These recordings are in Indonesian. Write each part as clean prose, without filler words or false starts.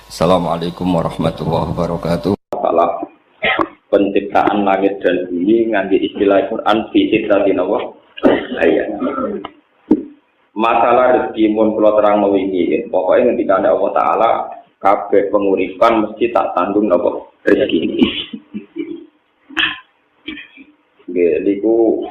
Assalamualaikum warahmatullahi wabarakatuh. Masalah penciptaan langit dan bumi nganti istilah Quran fi sidratin Allah. Masalah rezeki mun kula terang wingi, pokoke ngendika Allah Taala kabeh penguripan mesti tak tanggung napa rezeki. Nggih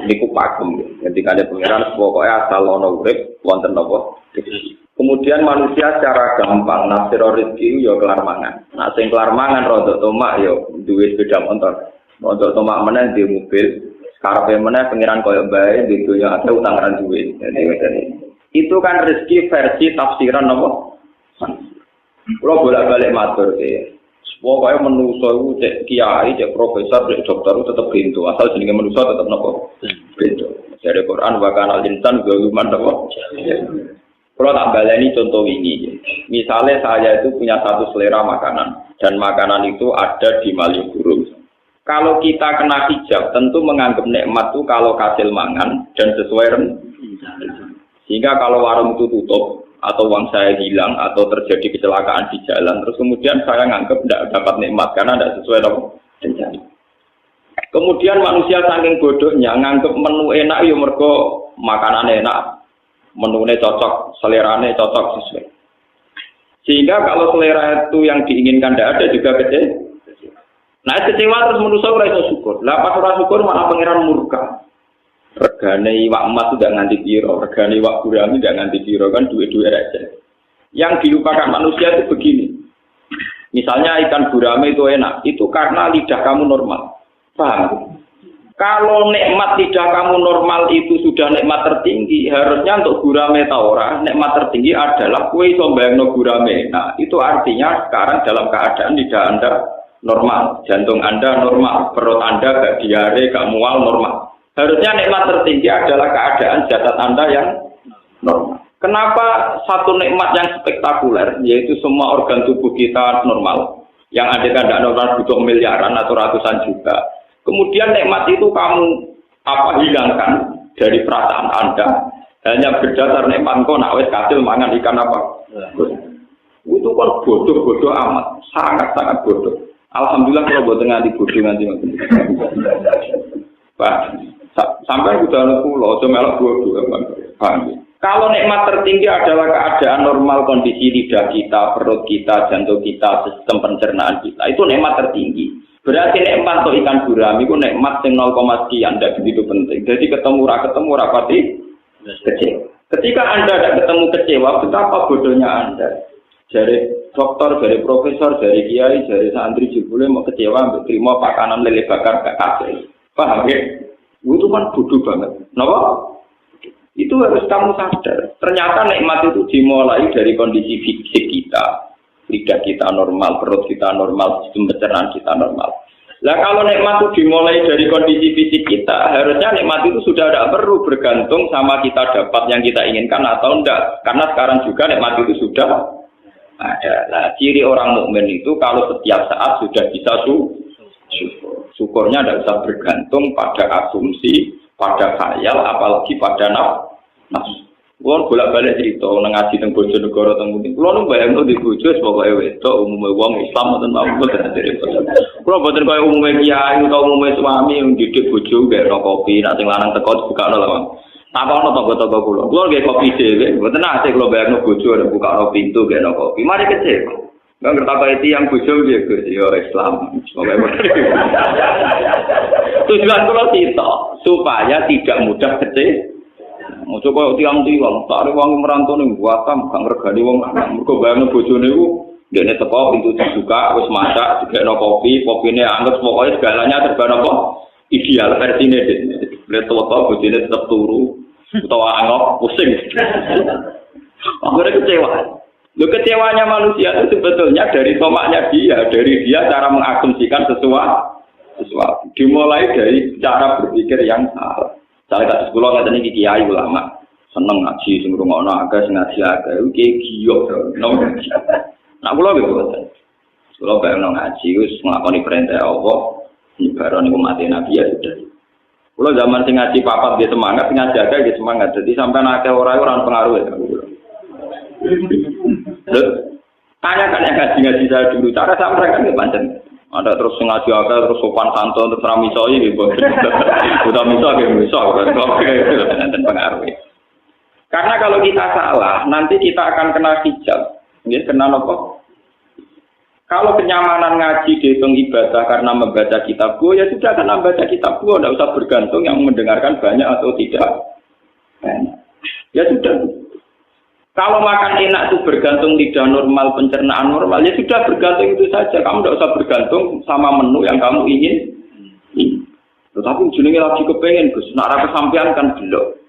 niku pakem ngendika pangeran pokoke asal ana urip wonten napa rezeki. Kemudian manusia secara gampang nafsir rezeki ya kelar mangan. Nah sing kelar mangan rodok tomak ya duwe sepeda motor. Rodok tomak meneh di mobil, karepe meneh pengiran koyo bae di dunya ate utang ran duwe. Jadi itu kan rezeki versi tafsiran apa? Kalau bolak-balik matur ya. Pokoke manusa iku cek kiai, cek profesor, cek dokter tetep bento. Asal jenenge manusa tetep napa? Bento. Dari Quran wa kana al-insan zaluman napa? Kalau tak baleni contoh ini, misalnya saya itu punya satu selera makanan dan makanan itu ada di Malioboro. Kalau kita kena hijab, tentu menganggap nikmat itu kalau hasil mangan dan sesuai sehingga kalau warung itu tutup atau uang saya hilang atau terjadi kecelakaan di jalan, terus kemudian saya menganggap tidak dapat nikmat karena tidak sesuai rencana. Kemudian manusia saking bodohnya menganggap menu enak ya mergo makanan enak. Menunya cocok, seleranya cocok sesuai. Sehingga kalau selera itu yang diinginkan tidak ada juga kecewa. Nah kecewa terus manusia ora iso syukur. Lah pas ora syukur malah pangeran murka. Regane iwak emas sudah nganti piro, regane iwak gurami tidak nganti piro kan duwe-duwe aja. Yang dilupakan manusia itu begini. Misalnya ikan gurami itu enak, itu karena lidah kamu normal. Paham? Kalau nikmat lidah kamu normal itu sudah nikmat tertinggi, harusnya untuk gurame ta ora, nikmat tertinggi adalah kue iso mbayangno gurame. Nah, itu artinya sekarang dalam keadaan lidah Anda normal, jantung Anda normal, perut Anda gak diare, gak mual normal. Harusnya nikmat tertinggi adalah keadaan jasad Anda yang normal. Kenapa satu nikmat yang spektakuler, yaitu semua organ tubuh kita normal, yang ada tidak normal butuh miliaran atau ratusan juta. Kemudian nikmat itu kamu hilangkan dari perasaan Anda hanya berdasar nikmat kau nak wes kasil mangan ikan apa? Itu kan bodoh amat, sangat bodoh. Alhamdulillah kalau buat nganti bodoh nanti. Pak, sampai udah pulau, cuma melok bodoh, Pak. Kalau nikmat tertinggi adalah keadaan normal kondisi lidah kita, perut kita, jantung kita, sistem pencernaan kita, itu nikmat tertinggi. Berarti nikmat untuk ikan gurami itu nikmat yang 0, sekian, tidak begitu penting. Jadi ketemu rapati kecewa. Ketika Anda tidak ketemu kecewa, betapa bodohnya Anda. Dari dokter, dari profesor, dari kiai, dari santri jebule mau kecewa, terima pakanan lele bakar gak kafe. Paham ya? Itu kan bodoh banget. Kenapa? Itu harus kamu sadar. Ternyata nikmat itu dimulai dari kondisi fisik kita. Lidah kita normal, perut kita normal, sistem pencernaan kita normal. Lah kalau nikmat itu dimulai dari kondisi fisik kita, harusnya nikmat itu sudah tidak perlu bergantung sama kita dapat yang kita inginkan atau enggak. Karena sekarang juga nikmat itu sudah ada. Nah, ciri orang mukmin itu kalau setiap saat sudah bisa syukur. Syukurnya tidak usah bergantung pada asumsi, pada khayal, apalagi pada nafsu. Kulo bolak-balik cerita nang ngaji teng Bojonegoro teng Kuning. Kulo nu bayangno di bojo pokoke wedok umume wong Islam mboten mboten cerita. Kulo mboten kaya umume kiai utawa umume suami yang didik bojo gak kopi, nek sing lanang teko bukakno lho. Takono tangga-tangga kulo. Kulo nggih kopi dhewe, mboten ate kulo bayangno bojo arep bukakno pintu gak kopi. Mari kecewa. Nggak ngerti apa itu yang bojo nggih Gus, ya Islam. Tujuan kulo itu supaya tidak mudah kecewa. Mau coba tiang-tiang, tak ada wong merantau nih buatam, gak ngergani wong anak. Mereka bayangin bojone itu, dia teko pintu dibuka, wis masak, juga kopi, kopinya anget, pokoknya segalanya serba apa ideal versinya deh. Lihat tua bojone tetap turu, atau angok, pusing. Akhirnya kecewa. Lo kecewanya manusia itu sebetulnya dari tomaknya dia, dari dia cara mengasumsikan sesuatu. Dimulai dari cara berpikir yang salah. Saya kata sekolah nggak tadi kiai ulama seneng ngaji, sing ngrungokno agak, sing ngaji agak, itu giok, nomor ngaji. Nak pulau gitu, sekolah bayang ngaji, us ngelakoni perintah Allah, nyebaran itu mati nabi ya sudah. Pulau zaman sing ngaji papat dia semangat, sing ngaji agak dia semangat, jadi sampai nakal orang pengaruh ya. Tanya kan yang ngaji saya dulu, cara sampaikan ke pancen. Ada terus ngaji agak terus sopan santun terus ramisoi gitu. Udah misal gitu misal, oke, nanti pengaruh. Karena kalau kita salah, nanti kita akan kena hijab. Ya, kena apa? Kalau kenyamanan ngaji dihitung ibadah karena membaca kitab gua, ya sudah karena membaca kitab gua, tidak usah bergantung yang mendengarkan banyak atau tidak. Ya sudah. Kalau makan enak itu bergantung lidah normal, pencernaan normal, ya sudah bergantung itu saja. Kamu tidak usah bergantung sama menu yang kamu ingin. Tetapi ujungnya lagi kepengen, Gus. Nak kesampaian kan belum.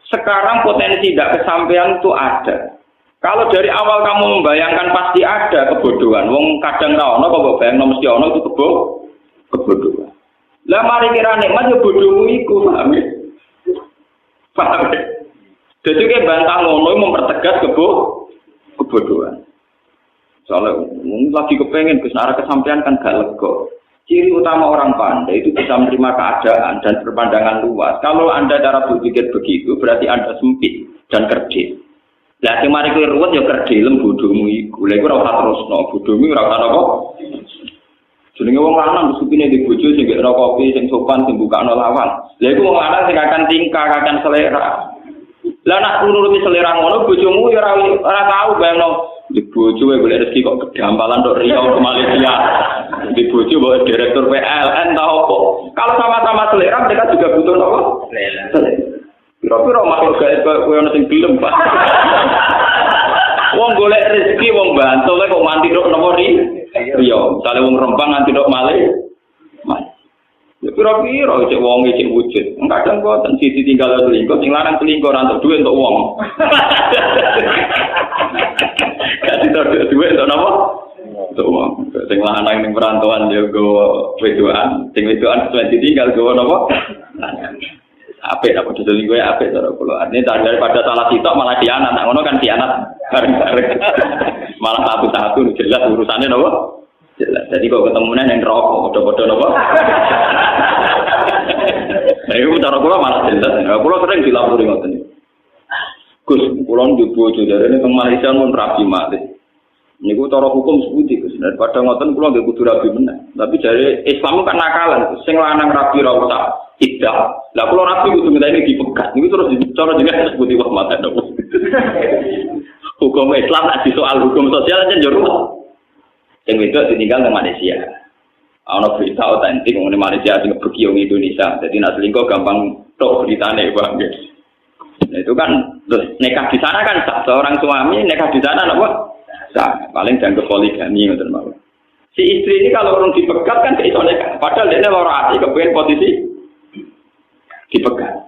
Sekarang potensi tidak kesampaian itu ada. Kalau dari awal kamu membayangkan pasti ada kebodohan. Wong kadang ra ono kok bayang mesti ono itu kebodohan. Lah mari kira nikmat ya bodohmu iku, paham ya? Paham ya? Jadi kayak bantah ngono mempertegas kebodohan. Soalnya lagi kepengen Gus arah kesampaian kan gak lega. Ciri utama orang pandai itu bisa menerima keadaan dan berpandangan luas. Kalau Anda cara berpikir begitu, berarti Anda sempit dan kerdil. Lah sing mari kowe ruwet ya kerdilem bodhomu iku. Lha iku ora usah terusno, bodhomu ora usah apa. Jenenge wong lanang supine di bojo sing gek kopi sing sopan sing bukakno lawan. Lha iku wong lanang sing akan tingkah, akan selera. Lah nak nuruti selera ngono bojomu ya ora tau bayangno di bojo wae golek rezeki kok kedampalan tok Riau ke Malaysia. Di bojo bawa direktur PLN tau apa. Kalau sama-sama selera mereka juga butuh apa? Selera. Kira-kira makhluk gaib kowe ono sing gelem, Pak. Wong golek rezeki wong bantu kok mati tok napa Riau. Misale wong Rempang nganti tok Malih. Ya kira-kira cek wong cek wujud. Kadang kok ten sisi tinggal selingkuh, sing lanang selingkuh ora entuk duit untuk wong. Gak entuk duit untuk napa? Untuk wong. Sing lanang ning perantauan yo go wedoan, sing wedoan sesuai ditinggal go napa? Apik apa selingkuh apik cara kula. Ini daripada salah sitok malah dianat. Nah ngono kan dianat bareng-bareng. Malah satu-satu jelas urusannya napa? Jelas. Jadi kok ketemunya yang rokok, bodoh-bodoh apa? Nah, itu cara kula malah jelas. Kula sering dilapori ngoten. Gus, kula njuk bojo jarene teng Malaysia mun rabi mati. Niku cara hukum seputi Gus. Daripada ngoten kula nggih kudu rabi meneh. Tapi jare Islam kan nakalan. Sing lanang rabi ra usah iddah. Lah kula rabi kudu ngenteni dipegat. Niku terus cara jenenge seputi wah mate. Hukum Islam nek soal hukum sosial aja jero. Yang itu ditinggal ke Malaysia. Ada berita otentik mengenai Malaysia sing begiong Indonesia. Jadi nak selingkuh gampang tok beritane Bang. Nah itu kan nikah di sana kan sah. Seorang suami nikah di sana apa? Sah. Paling jangan poligami ngoten mawon. Si istri ini kalau orang dipegat kan iso nikah. Padahal dia lara ati kepen posisi dipegat.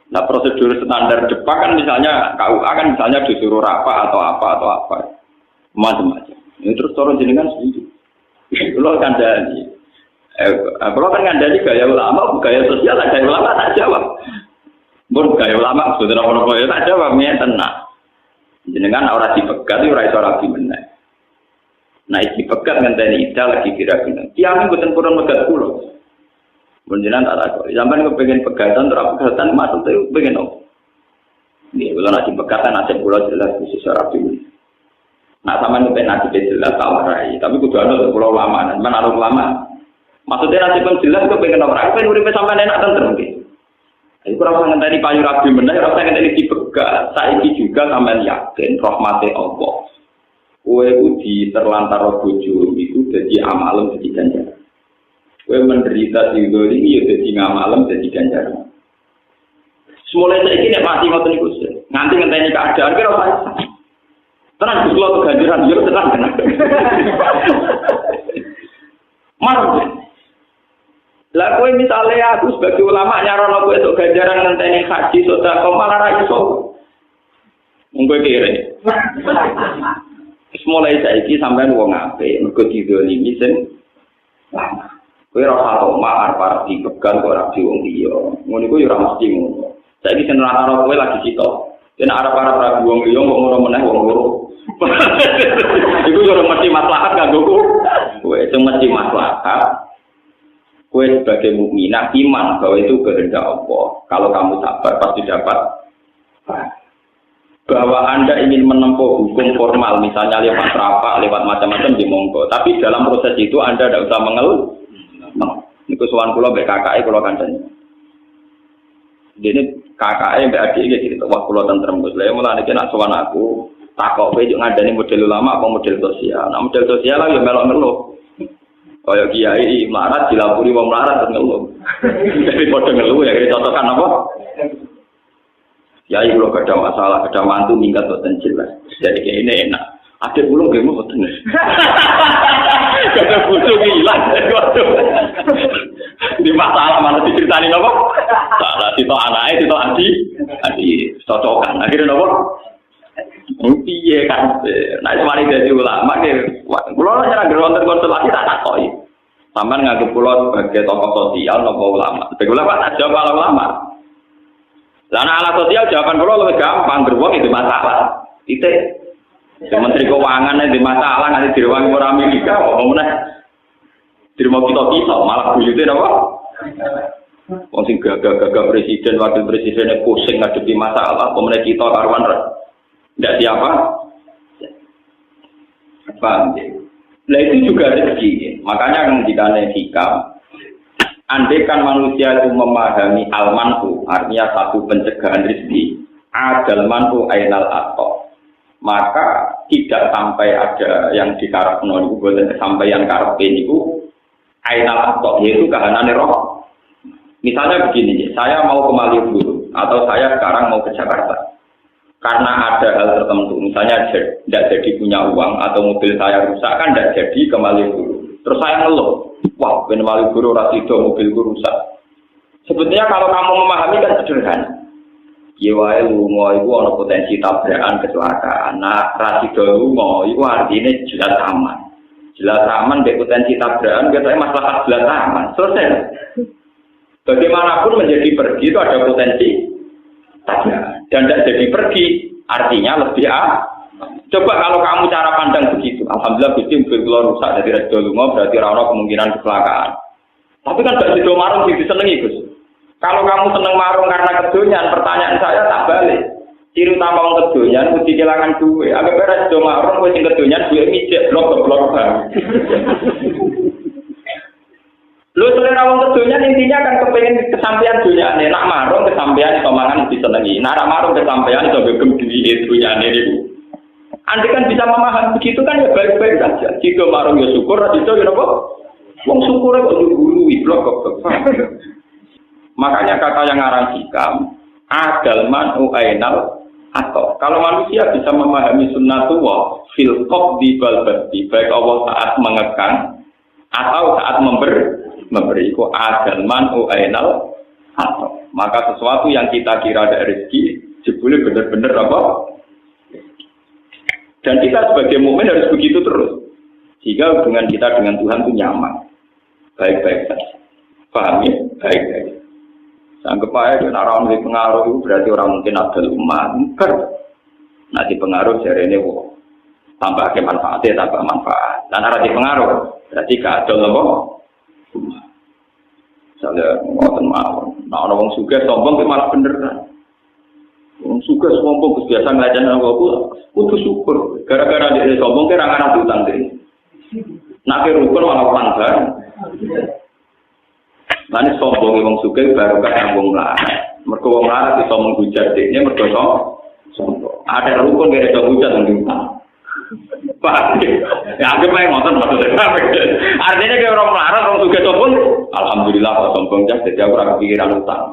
Nah prosedur standar Jepang kan misalnya KUA kan misalnya disuruh apa atau apa. Macam-macam. Ini terus turun jenengan setuju. Kalau kandani, kalau kan kandani gaya ulama, gaya sosial, gaya ulama tak jawab. Bon gaya ulama sudah apa-apa ya tak jawab, nih tenang. Jenengan orang dipegat itu orang seorang gimana? Nah dipegat ngenteni ida lagi kira-kira. Tiang bukan kurang megat pulau. Bon jenengan tak tahu. Zaman kepengen pegatan, terapegatan masuk tu pengen apa? Ini kalau nak dipegatan nasib pulau jelas khusus seorang gimana? Nah, sama itu nanti jelas tahu rai, tapi kudu ada pulau lama, dan mana ada lama. Maksudnya nanti pun jelas itu pengen orang, pengen urip sampai enak tentu mungkin. Itu rasa ngenteni payu rabi bener, rasa ngenteni dipegat. Saiki juga sampean yakin rahmate Allah. Kowe di terlantar bojo itu jadi amalem jadi ganjaran. Kowe menderita di ini ya jadi ngamalem jadi ganjaran. Semula saiki nek mati ngoten niku nganti ngenteni keadaan kira ora tenang, kalau keganjaran, ya tenang. Marah. Lah kowe misalnya aku sebagai ulama nyarono kowe esuk ganjaran ngenteni haji sedekah malah ra iso. Monggo kire. Wis mulai saiki sampean wong apik, mergo didolimi sing lama. Kowe ora usah mahar para dipegang kok ora wong liya. Ngono iku ya ora mesti ngono. Saiki sing rata-rata kowe lagi sitok. Yen arep-arep ra wong liya kok ngono meneh wong loro. Iku yo mesti maslahat kanggo kowe, itu mesti maslahat. Kowe sebagai mukminah iman bahwa itu kehendak Allah. Kalau kamu sabar pasti dapat. bahwa Anda ingin menempuh hukum formal, misalnya lewat rapat, lewat macam-macam di monggo. Tapi dalam proses itu Anda tidak usah mengeluh. Ini kesuwan kula mbek kakake kula kancane. Dene kakake mbek adik iki cerita wah kula tentrem Gus. Lah mulane iki nak sowan aku takok kowe yo ngandani model ulama apa model sosial. Nah model sosial lah yo melok ngeluh. Kaya kiai melarat dilapuri wong melarat ngeluh. Jadi padha ngeluh ya cocokan apa? Ya ibu gak ada masalah, ada mantu minggat boten jelas. Jadi kayak ini enak. Adik pulau gak mau boten. Gak ada butuh hilang. Di masalah mana diceritain apa? Salah itu anaknya, itu adi cocokan. Akhirnya apa? Iya kan. Nah semari jadi ulama pulau lah nyerang konsultasi tak takoi. Sampai nganggep pulau sebagai tokoh sosial nopo ulama. Sebagai ulama tak jawab ulama. Lana ala sosial jawaban kula lebih gampang, beruang itu masalah. Titik. Menteri Keuangan itu masalah nanti direwangi orang Amerika, ngomongnya dirimo kita malah buyute apa? Wong sing gagah-gagah presiden, wakil presiden pusing ngadepi masalah, pemenang kita karuan ndak siapa? Paham ya? Nah itu juga rezeki. Makanya ngendikane hikam andaikan manusia itu memahami al-manfu, artinya satu pencegahan rezeki, adal manfu ainal ato, maka tidak sampai ada yang dikarepno niku boten kesampaian karepe niku ainal ato, yaitu kahanane roh. Misalnya begini, saya mau ke Malioboro atau saya sekarang mau ke Jakarta. Karena ada hal tertentu, misalnya tidak jadi punya uang atau mobil saya rusak kan tidak jadi ke Malioboro. Terus saya ngeluh, wah, ben Malioboro ora sida mobilku rusak. Sebetulnya kalau kamu memahami kan sederhana. Ya wae lunga iku ana potensi tabrakan kecelakaan. Nah, ra sida lunga iku artine jelas aman. Jelas aman mbek potensi tabrakan katanya masalah jelas aman. Selesai. Bagaimanapun menjadi pergi itu ada potensi tabrakan. Dan tidak jadi pergi artinya lebih Coba kalau kamu cara pandang begitu, alhamdulillah Gusti mobil kula rusak dari redo lunga berarti ora ana kemungkinan kecelakaan. Tapi kan gak sido marung sing disenengi, Gus. Kalau kamu seneng marung karena kedonyan, pertanyaan saya tak balik. Ciri utama wong kedonyan mesti kehilangan duit. Agak beres sido marung wis sing kedonyan duit mijek blok-blok bang. Lu selera wong kedonyan intinya kan kepengen kesampaian dunyane. Nak marung kesampaian iso mangan disenengi. Nak marung kesampaian iso gegem duit dunyane niku. Anda kan bisa memahami begitu kan ya baik-baik saja. Jika marung ya syukur, jika ya apa? Wong syukur kok digurui blok kok. Makanya kata yang ngarang hikam, adal man'u ainal atau kalau manusia bisa memahami sunnatullah fil qabdi bal badi, baik Allah saat mengekang atau saat memberi ku adal man'u ainal atau maka sesuatu yang kita kira ada rezeki jebule benar-benar apa? Dan kita sebagai mukmin harus begitu terus. Sehingga hubungan kita dengan Tuhan itu nyaman. Baik-baik saja. Paham ya? Baik-baik. Sanggup aja, orang di pengaruh itu berarti orang mungkin ada umat. Nah di pengaruh jari ini, tambah ke manfaatnya, tambah manfaat. Dan arah di pengaruh, berarti gak ada loh. Misalnya, ngoten mawon. Nah orang suka sombong itu malah bener kan. Orang suka sombong biasa ngelajarin aku kudu syukur. Gara-gara dia sombong kira anak utang deh. Nak rukun malah pelanggan. Nanti sombong wong suka baru kan wong larat. Mergo wong larat iso menghujat dekne mergo sombong. Ada rukun kira iso hujat nang utang. Pak, ya anggap ae ngoten maksudnya. Artinya kaya orang larat wong suka sombong, alhamdulillah kok sombong jadi aku ora kepikiran utang.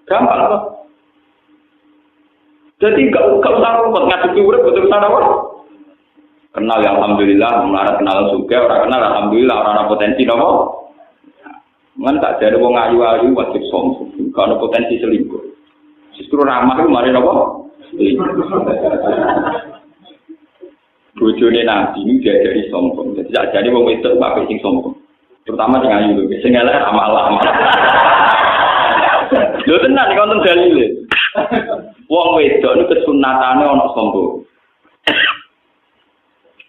Gampang kok. Jadi enggak usah rumput ngadepi urip betul-betul apa? Kenal ya alhamdulillah, melarat kenal juga, orang kenal alhamdulillah, orang ada potensi apa? Ngan tak jadi wong ayu-ayu wajib sombong, kalau ada potensi selingkuh. Justru ramah itu mari apa? Bojone Nabi ini dia dari sombong, jadi tak jadi wong wedok pakai sing sombong. Terutama sing ayu lho, sing elek amal-amal. Lho tenan iki wonten dalile. Wong wedok niku kesunatane ana sombong.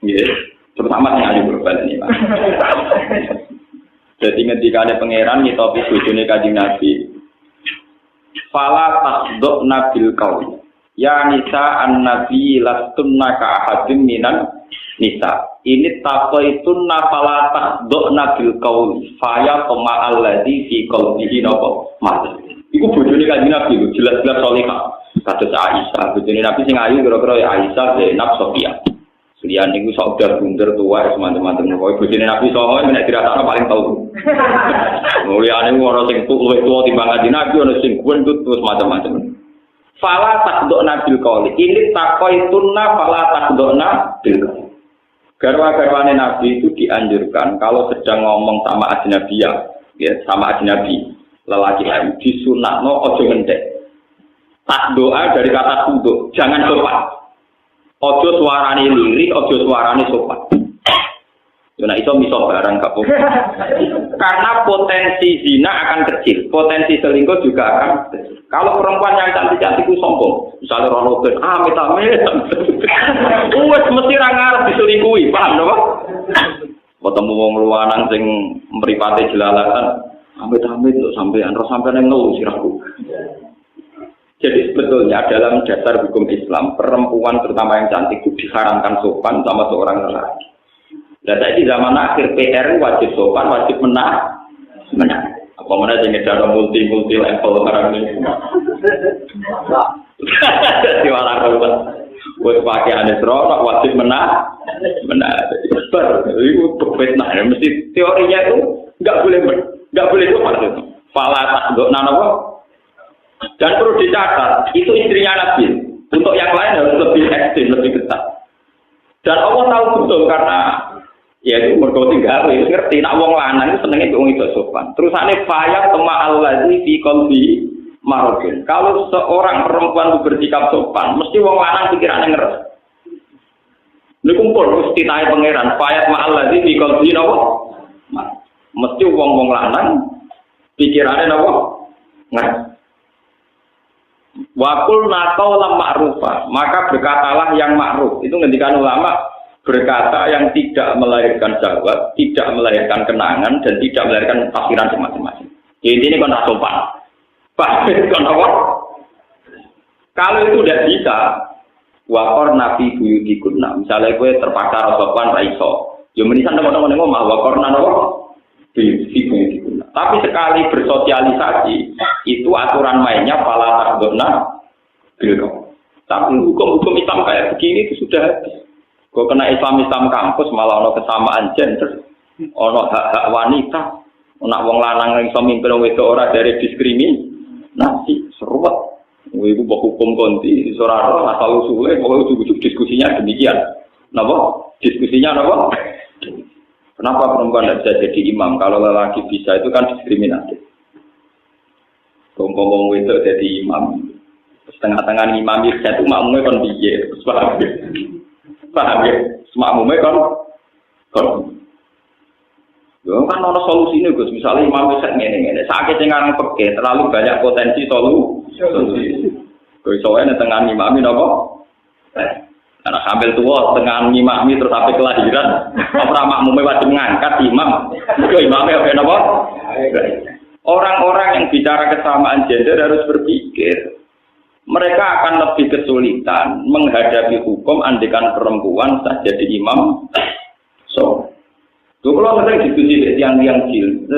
Nggih, terutama sing ayu berbal ini, Pak. Jadi ngendikane pangeran ngitopi bojone Kanjeng Nabi. Fala tasduk nabil qaul. Ya nisa an-nabi lastunna ka ahadin minan nisa. Ini taqaitunna fala tahduna bil qauli fa tama alladzi fi qalbihi napa mas. Iku bojone Kanjeng Nabi jelas-jelas salihah. Kados Aisyah, bojone Nabi sing ayu kira-kira ya Aisyah Zainab Sofia. Liyan niku sok udah bunder tua teman-teman kowe bojone Nabi songo nek dirasakno paling tau. Mulyane ora sing luwih tuwa timbang Kanjeng Nabi ana sing gendut terus macam-macam. Fala tahduna bil qauli. Ini taqaitunna fala tahduna bil qauli. Garwa-garwane Nabi itu dianjurkan kalau sedang ngomong sama ajnabiyah, ya, sama ajnabi, lelaki lain disunatno ojo ngendek. Tak doa dari kata tunduk, jangan sopan. Ojo suarane lirik, ojo suarane sopan. Yo nek iso miso barang gak apa. Karena potensi zina akan kecil, potensi selingkuh juga akan kecil. Kalau perempuan yang cantik-cantik itu sombong, misalnya Ronaldo, amit-amit, wes mesti ra ngarep diselingkuhi, paham napa? Ketemu wong luwanan sing mripate jelalatan, amit-amit lho sampean, ora sampean ngeluh sirahku. Jadi sebetulnya dalam dasar hukum Islam, perempuan terutama yang cantik itu diharamkan sopan sama seorang lelaki. Dan di zaman akhir PR wajib sopan, wajib menang. Apa mana jenis cara multi level sekarang ini? Di mana kalau buat pakai anesro, wajib menang. Itu berbeda. Mesti teorinya itu nggak boleh sopan itu. Falah tak nana. Dan perlu dicatat, itu istrinya Nabi. Untuk yang lain harus lebih ekstrim, lebih ketat. Dan Allah tahu betul karena ya itu mergo tinggal ngerti nak wong lanang itu senenge wong itu sopan. Terusane fayat tama allazi fi qalbi marudin. Kalau seorang perempuan bersikap sopan, mesti wong lanang pikirane ngeres. Lha kumpul mesti tahe pangeran fayat ma allazi fi qalbi napa? Mesti wong-wong lanang pikirane napa? Ngeres. Wa qulna qawlan ma'rufa, maka berkatalah yang ma'ruf. Itu ngendikan ulama berkata yang tidak melahirkan jawab, tidak melahirkan kenangan, dan tidak melahirkan tafsiran semacam-macam. Jadi ini kan sopan. Pak, kalau itu tidak bisa, wakor nabi buyutikunna. Misalnya gue terpaksa sopan raiso, ya menisan teman-teman ngomong wakor nano buyutikunna. Tapi sekali bersosialisasi, itu aturan mainnya pala takdona bilo. Tapi hukum-hukum Islam kayak begini itu sudah habis. Kok kena Islam kampus malah ono kesamaan gender, ono hak-hak wanita, ono wong lanang iso mimpin wong wedok ora dari diskriminasi, seruat. Iku hukum konti, ora asal usule, pokoke ujug-ujug diskusinya demikian. Napa? Diskusinya napa? Kenapa perempuan tidak bisa jadi imam? Kalau lelaki bisa itu kan diskriminatif. Ngomong wedok jadi imam, setengah-tengah imam itu makmumnya kan piye? Paham ya? Makmumnya kan. Ya kan ada solusi ini Gus. Misalnya imam itu ngene-ngene. Sakit yang peke terlalu banyak potensi solusi. Gue soalnya tengah imam ini apa? Karena sambil tua tengah ngimami terus sampai kelahiran, apa makmumnya wajib mengangkat imam? Ke imamnya apa? Orang-orang yang bicara kesamaan gender harus berpikir. Mereka akan lebih kesulitan menghadapi hukum andikan perempuan saja jadi imam. So, kalau sering diskusi yang jil,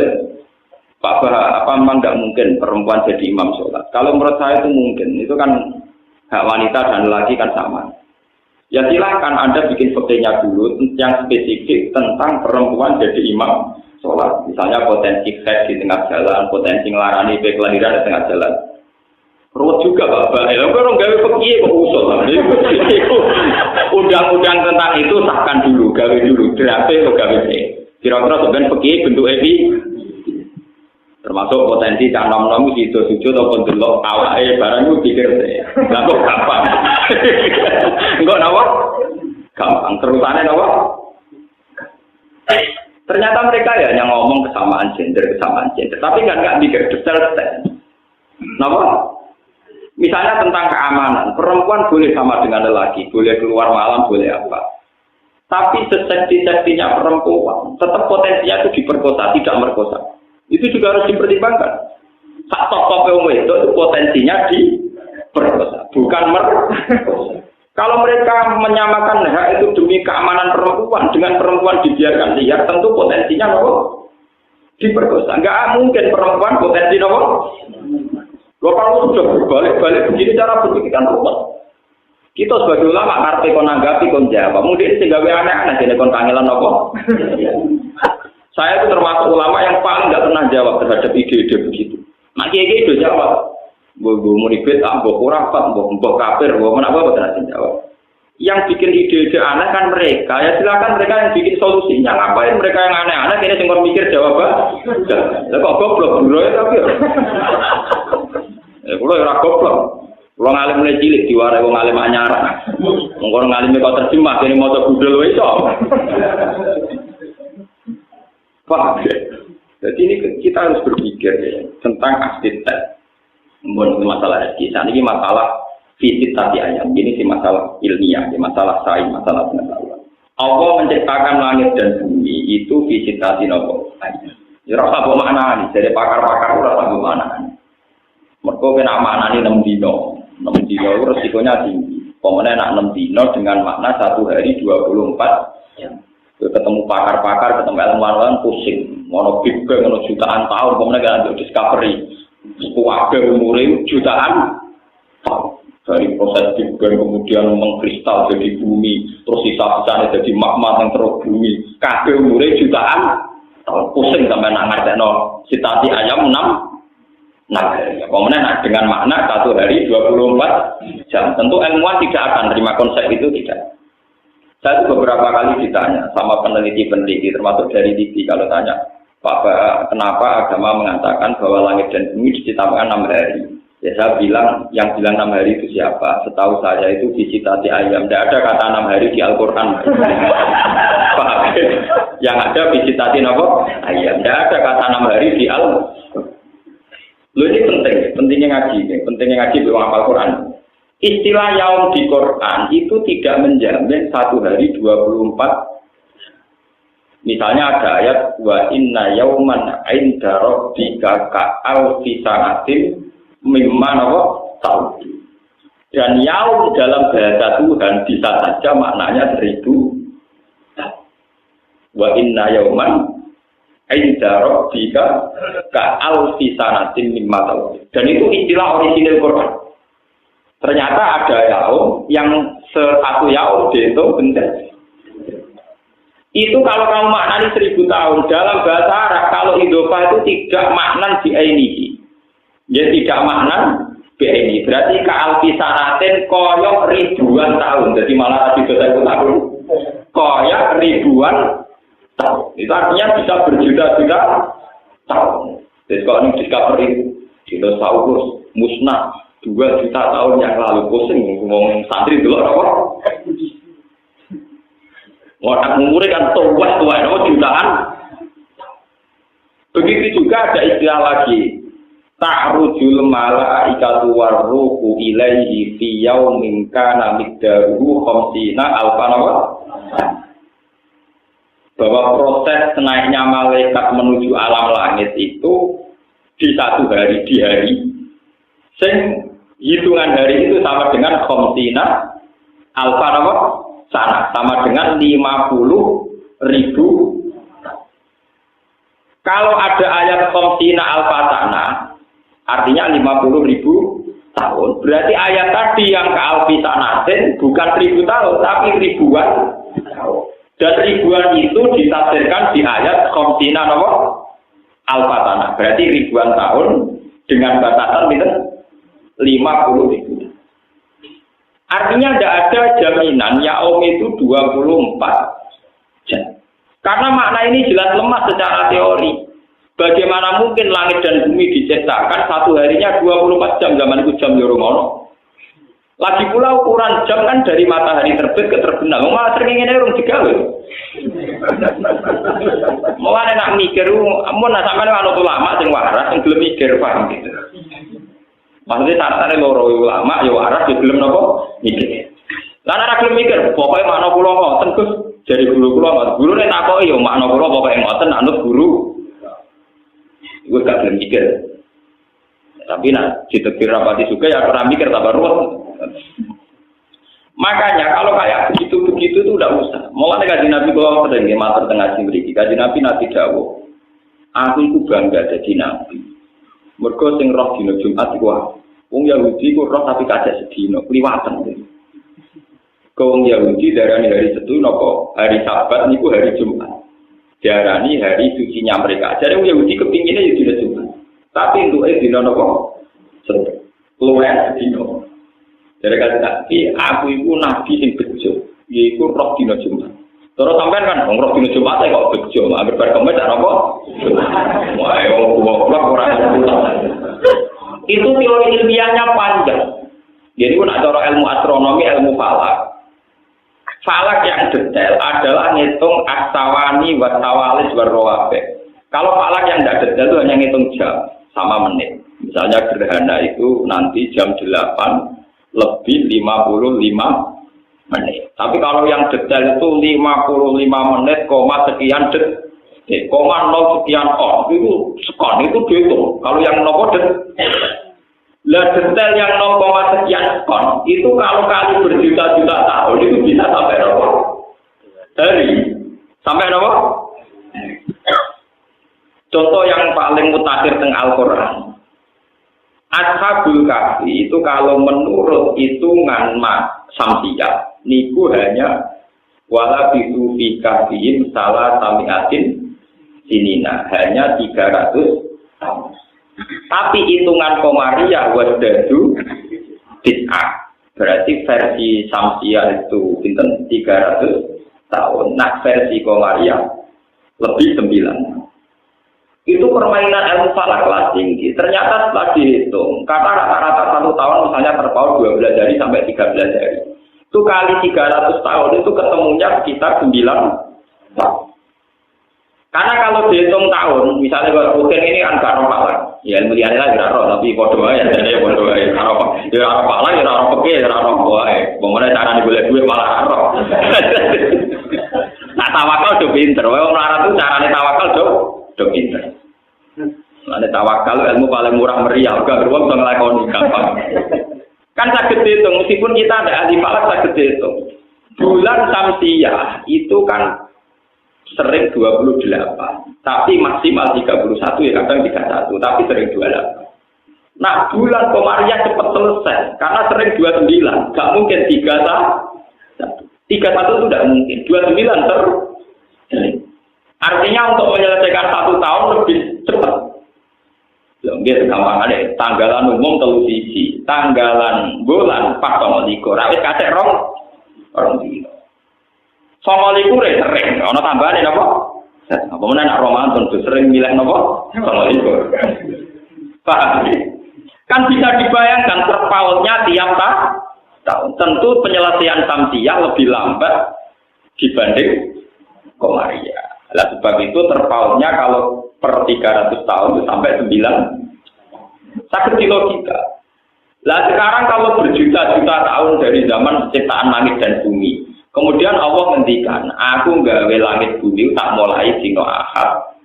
Pak Bah, apa memang tidak mungkin perempuan jadi imam sholat? Kalau menurut saya itu mungkin. Itu kan hak wanita dan lelaki kan sama. Ya silakan Anda bikin fotonya dulu yang spesifik tentang perempuan jadi imam sholat. Misalnya potensi head di tengah jalan, potensi ngelarani kelahiran di tengah jalan. Ruwet juga Bapak. Orang gawe pekiye kok usul. Undang-undang tentang itu sahkan dulu, gawe dulu. Draft atau gawe kira-kira sebenarnya pekiye bentuk epi. Termasuk potensi canom-nom sido-sido atau delok awake barang itu pikir saya. Lah kok gampang. Enggak napa? Gampang terusane napa? Ternyata mereka ya hanya ngomong kesamaan gender. Tapi enggak mikir detail. Napa? Misalnya tentang keamanan, perempuan boleh sama dengan lelaki, boleh keluar malam, boleh apa. Tapi seseksi-seksinya perempuan, tetap potensinya itu diperkosa, tidak merkosa. Itu juga harus dipertimbangkan. Sak top-top itu potensinya perkosa, bukan merkosa. Kalau mereka menyamakan hak itu demi keamanan perempuan dengan perempuan dibiarkan liar, tentu potensinya nopo diperkosa. Enggak mungkin perempuan potensi nopo. Kalau sudah berbalik-balik begini cara berpikir kan ruwet. Kita sebagai ulama ngerti kon nanggapi kon jawab. Mungkin sing gawe aneh-aneh dene kon kangelan nopo. Saya itu termasuk ulama yang paling enggak pernah jawab terhadap ide-ide begitu. Nah kiai itu jawab. Mbok munibet, mbok kurafat, mbok kafir, mbok menapa boten jawab. Yang bikin ide-ide aneh kan mereka. Ya silakan mereka yang bikin solusinya. Ngapain mereka yang aneh-aneh kene sing kon mikir jawaban. Lah kok goblok bro ya tapi. Kulo ora goblok. Kulo ngalim mulai cilik diwarai wong alim anyar. Wong ngalime kok terjemah kene maca budal wae iso. Pak. Jadi ini kita harus berpikir ya, tentang arsitek. Bukan masalah kisah, ini masalah fisik tadi ayam. Ini sih masalah ilmiah, masalah sains, masalah pengetahuan. Allah menciptakan langit dan bumi itu fisik tadi nopo ayam. Ya rasa apa makna nih? Dari pakar-pakar rasa apa makna nih? Mereka kena makna ini 6 dino itu resikonya tinggi. Pemenang nak 6 dino dengan makna 1 hari 24 jam. Ketemu pakar-pakar, ketemu ilmuwan pusing. Mau big bang, mau jutaan tahun, pemenang kan ada discovery. Kuwabe umure jutaan tahun. Dari proses Big Bang kemudian mengkristal jadi bumi, terus sisa-sisanya jadi magma yang terus bumi. Kabeh umure jutaan tahun. Pusing sampai nak ngertekno sitasi ayam 6. Nah, kemudian dengan makna 1 hari 24 jam. Tentu ilmuwan tidak akan terima konsep itu tidak. Saya itu beberapa kali ditanya sama peneliti-peneliti termasuk dari TV kalau tanya, Pak, kenapa agama mengatakan bahwa langit dan bumi diciptakan 6 hari? Ya saya bilang, yang bilang 6 hari itu siapa? Setahu saya itu disitati ayam. Tidak ada kata 6 hari di Al-Quran. Pak, yang ada disitati apa? Ayam. Tidak ada kata 6 hari di Al-Quran. Loh ini pentingnya ngaji di Al-Quran. Istilah yaum di Quran itu tidak menjamin 1 hari 24. Misalnya ada ayat wa inna yauman 'inda rabbika ka'alfi sanatin mimma tahun. Dan yaum dalam bahasa Tuhan bisa saja maknanya 1000 tahun. Wa inna yauman 'inda rabbika ka'alfi sanatin mimma tahun. Dan itu istilah orisinil Quran. Ternyata ada yaum yang 1 yaum dihitung benar. Itu kalau kamu maknani 1000 tahun dalam bahasa Arab, kalau idhofah itu tidak maknan bi ainihi. Ya tidak maknan bi ainihi. Berarti ka alfisanatin koyok ribuan tahun. Jadi malah di bahasa tahun koyok ribuan tahun. Itu artinya bisa berjuta-juta tahun. Jadi kalau ini discovery dinosaurus musnah 2 juta tahun yang lalu, pusing ngomong santri dulu apa? Orang umurnya kan tua jutaan. Begitu juga ada istilah lagi. Ta'rujul malaikatu warruhu ilaihi fi yaumin kana miqdaruhu 50 alfan. Bahwa proses naiknya malaikat menuju alam langit itu di 1 hari di hari. Sing hitungan hari itu sama dengan 50 alfan sana, sama dengan 50.000. Kalau ada ayat komsina alfasana, artinya 50.000 tahun. Berarti ayat tadi yang ke alfisanatin bukan 1000 tahun, tapi ribuan tahun. Dan ribuan itu ditafsirkan di ayat komsina alfasana. Berarti ribuan tahun dengan batasan itu 50.000. Artinya tidak ada jaminan yaum itu 24 jam. Karena makna ini jelas lemah secara teori. Bagaimana mungkin langit dan bumi diciptakan 1 harinya 24 jam, zaman itu jam Yoromono. Lagi pula ukuran jam kan dari matahari terbit ke terbenam. Malah sering ini orang digawe. Mau nak mikir, mau sampai anu ulama sing waras, sing gelem mikir paham gitu. Maksudnya saat-saatnya loro ulama, ya waras, ya belum nopo mikir. Karena ora gelem mikir, pokoknya makna kula ngoten Gus, jadi guru kula ngoten. Guru nek takoki ya makna kula pokoke ngoten anut guru. Iku gak gelem mikir. Tapi nak ditekir rapati juga ya orang mikir tambah ruwet. Makanya kalau kayak begitu itu udah usah. Mulane kanjeng Nabi kalau sering matur tengah mriki, kanjeng Nabi dawuh, aku iku bangga dadi nabi. Mergo sing roh dina Jumat iku wong Yahudi ku roh tapi kacek sedina, kliwatan. Wong Yahudi darani hari Setu napa hari Sabat niku hari Jumat. Diarani hari sucinya mereka. Jadi wong Yahudi kepinginnya ya dina Jumat. Tapi entuke dina napa? Setu. Luwih sedina. Jadi kata aku itu nabi sing bejo, yaitu roh dina Jumat. Terus sampean kan roh dina Jumat kok bejo, hampir berkomet apa? Wah, goblok ora itu teori ilmiahnya panjang. Jadi pun ada ilmu astronomi, ilmu falak. Falak yang detail adalah ngitung astawani, wasawalis, warrowabe. Kalau falak yang tidak detail itu hanya ngitung jam sama menit. Misalnya gerhana itu nanti jam 8 lebih 55 menit. Tapi kalau yang detail itu 55 menit, sekian detik, 0 sekian on, itu sekon, itu dihitung. Kalau yang nopo detail yang 0, sekian sekon, itu kalau kali berjuta-juta tahun, itu bisa sampai nopo? Sampai nopo? Contoh yang paling mutakhir teng Al-Quran. Ashabul Kahfi itu kalau menurut hitungan Samsiyah niku hanya wala bisu fi kahfihim salah samiatin sinina, hanya 300 tahun. Tapi hitungan Komariah wasdadu bid'ah. Berarti versi Samsiyah itu pinten 300 tahun. Nah versi Komariah lebih 9. Itu permainan ilmu falak kelas tinggi. Ternyata setelah dihitung, karena rata-rata 1 tahun misalnya terpaut 12 hari sampai 13 hari. Itu kali 300 tahun itu ketemunya sekitar 9 tahun. Karena kalau dihitung tahun, misalnya kalau rutin ini kan gak roh falak. Ya ilmu liane lah gak roh, tapi bodoh aja. Jadi bodoh aja. Ya roh falak, ya roh peke, ya roh boai. Bagaimana cara dibeli duit malah roh. Nah tawakal udah pinter. Orang melarat itu caranya tawakal udah pinter. Ada tawakal ilmu paling murah meriah, gak beruang bisa ngelakoni gampang. Kan sakit dihitung, meskipun kita ada ahli falak sakit dihitung. Bulan Samsiyah itu kan sering 28, tapi maksimal 31 ya kadang 31, tapi sering 28. Nah bulan Komariah cepat selesai, karena sering 29, gak mungkin 31 itu tidak mungkin, 29 terus. Artinya untuk menyelesaikan 1 tahun lebih cepat. Biar gampang ada tanggalan umum telu siji, tanggalan bulan 4,2. Rawit kacek orang dino. 9,2 sering, ana tambahane napa? Apa meneh nak Ramadan tuh sering milih napa? 9,2. Paham? Kan bisa dibayangkan terpautnya tiap tahun. Tentu penyelesaian Samsiyah lebih lambat dibanding Komariah. Nah, sebab itu terpautnya kalau per 300 tahun itu sampai 9. Sakit di logika. Nah sekarang kalau berjuta-juta tahun dari zaman penciptaan langit dan bumi, kemudian Allah ngendikan, aku gawe langit bumi tak mulai dino Ahad,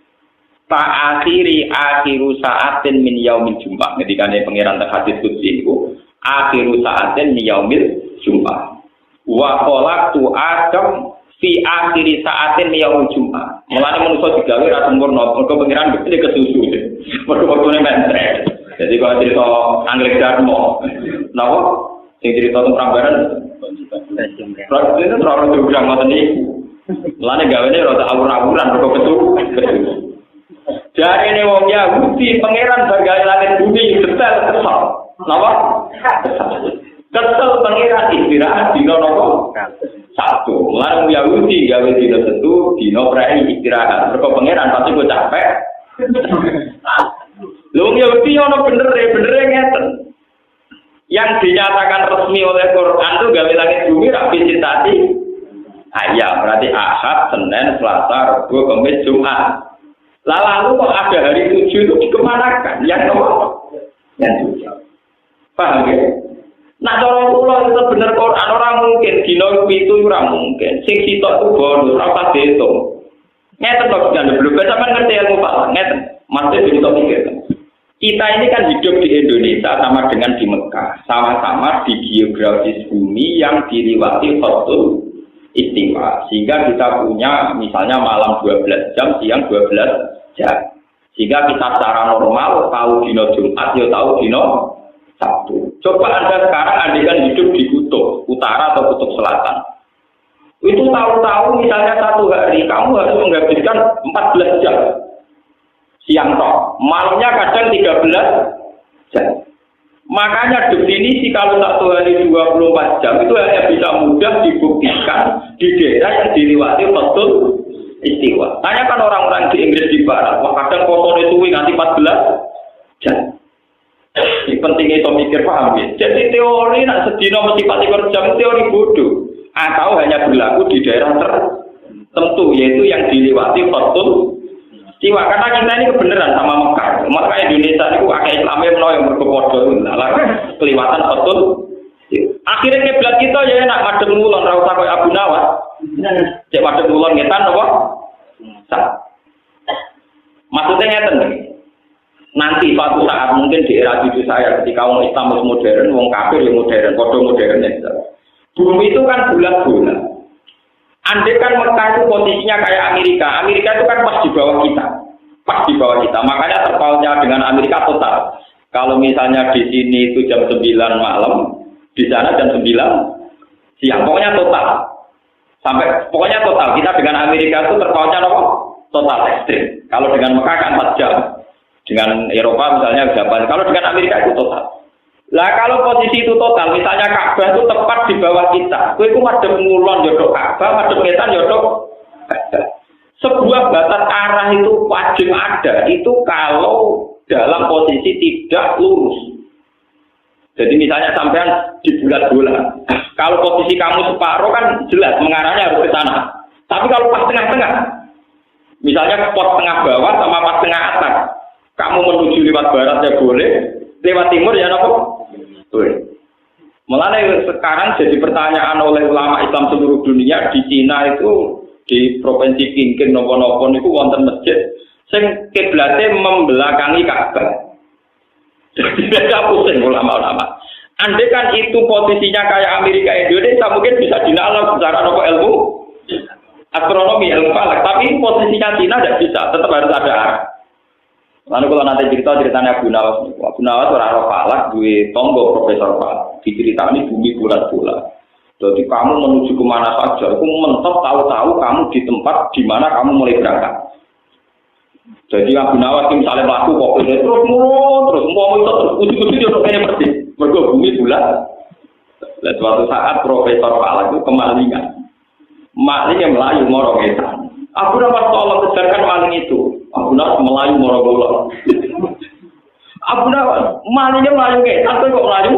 tak akhiru saatin min yaumil Jumat. Ngendikane pangeran hadis qudsi iku, akhiru saatin min yaumil Jumat. Wa khalaqtu Adam fi akhiri saatin yaumul Jumat. Mulane manusa digawe ra sempurna, mergo pangeran gede kesusu. Mergo waktune mentre. Jadi kalau cerita Anggrek Darmo, napa? Sing cerita tentang Prambanan. Proses itu terlalu jauh ngoten niku. Mulane gawene rada awur-awuran mergo kesusu. Jarene wong Yahudi pangeran gawe langit bumi detail kesal. Napa? Kesel pangeran istirahat dina napa? Sabtu. Mulane Yahudi gawe dina Setu, dina prei istirahat. Mergo pangeran pasti kok capek. Lho Yahudi ono bener ngeten. Yang dinyatakan resmi oleh Quran itu gawe langit bumi ra visitasi. Ya, berarti Ahad, Senin, Selasa, Rabu, Kamis, Jumat. Lalu kok ada hari 7 itu dikemanakan? Yang nomor? Yang 7. Paham ya? Nah, cara kula itu bener Quran ora mungkin dina 7 ora mungkin. Sing sitok ku bonus ora pas diitung. Ngeten kok jangan belum sampean ngerti ilmu falak. Ngeten. Mesti diitung mikir. Kita ini kan hidup di Indonesia sama dengan di Mekah, sama-sama di geografis bumi yang diliwati khatul istiwa. Sehingga kita punya misalnya malam 12 jam, siang 12 jam. Sehingga kita secara normal tahu dino Jumat, ya tahu dino Sabtu. Coba Anda sekarang andaikan hidup di kutub utara atau kutub selatan. Itu tahu-tahu misalnya satu hari kamu harus menghabiskan 14 jam. Siang toh, malamnya kadang 13 jam. Makanya definisi kalau satu hari 24 jam itu hanya bisa mudah dibuktikan di daerah yang dilewati betul istiwa. Tanyakan orang-orang di Inggris di barat, wah kadang fotonya suwi nanti 14 jam. Ini pentingnya itu mikir paham ya. Jadi teori nak sedino mesti 14 jam teori bodoh. Atau hanya berlaku di daerah tertentu yaitu yang dilewati betul istiwa, karena kita ini kebenaran sama Mekah. Maka Indonesia itu akeh Islamnya menawa yang berkepodo lah kelewatan betul. Akhirnya kiblat kita ya enak madhep ngulon ra usah koyo Abu Nawas. Cek madhep ngulon ngetan apa? Maksudnya ngeten iki. Nanti suatu saat mungkin di era cucu saya ketika orang Islam modern, wong kafir yang modern, podo modern ya. Bumi itu kan bulat-bulat. Andai kan Mekah itu posisinya kayak Amerika. Amerika itu kan pas di bawah kita. Pas di bawah kita. Makanya terpautnya dengan Amerika total. Kalau misalnya di sini itu jam 9 malam, di sana jam 9 siang. Pokoknya total. Sampai pokoknya total. Kita dengan Amerika itu terpautnya apa? Total ekstrim. Kalau dengan Mekah kan 4 jam. Dengan Eropa misalnya 8. Kalau dengan Amerika itu total. Lah kalau posisi itu total, misalnya Ka'bah itu tepat di bawah kita. Kowe iku madhep ngulon yo tok Ka'bah, madhep ngetan yo tok Ka'bah. Sebuah batas arah itu wajib ada. Itu kalau dalam posisi tidak lurus. Jadi misalnya sampean di bulat bola. Kalau posisi kamu separuh kan jelas mengarahnya harus ke sana. Tapi kalau pas tengah-tengah, misalnya pos tengah bawah sama pas tengah atas, kamu menuju lewat barat ya boleh, lewat timur ya apa? Boleh. Mulanya sekarang jadi pertanyaan oleh ulama Islam seluruh dunia. Di Cina itu di provinsi Qingqing nopo-nopo itu wonten masjid sing kiblate membelakangi Ka'bah. Jadi beda pusing ulama-ulama. Andai kan itu posisinya kayak Amerika Indonesia mungkin bisa dinalar secara ilmu astronomi, ilmu falak. Tapi posisinya Cina tidak bisa, tetap harus ada arah. Lalu kalau nanti ceritanya Abu Nawas orang falak, duwe tonggo Profesor Falak. Diceritani bumi bulat-bulat. Jadi kamu menuju kemana saja, aku mentok tahu-tahu kamu di tempat di mana kamu mulai berangkat. Jadi Abu Nawas misalnya melaku pokoknya terus mau terus ujung-ujung dia kayaknya persis. Mergo bumi bulat. Dan suatu saat Profesor Falak itu kemalingan. Malingnya melayu morong etan. Abu Nawas tolong kejarkan maling itu. Abu Nawas melayu morong-morong. Abu Nawas malingnya melayu kayak sampai kok melayu.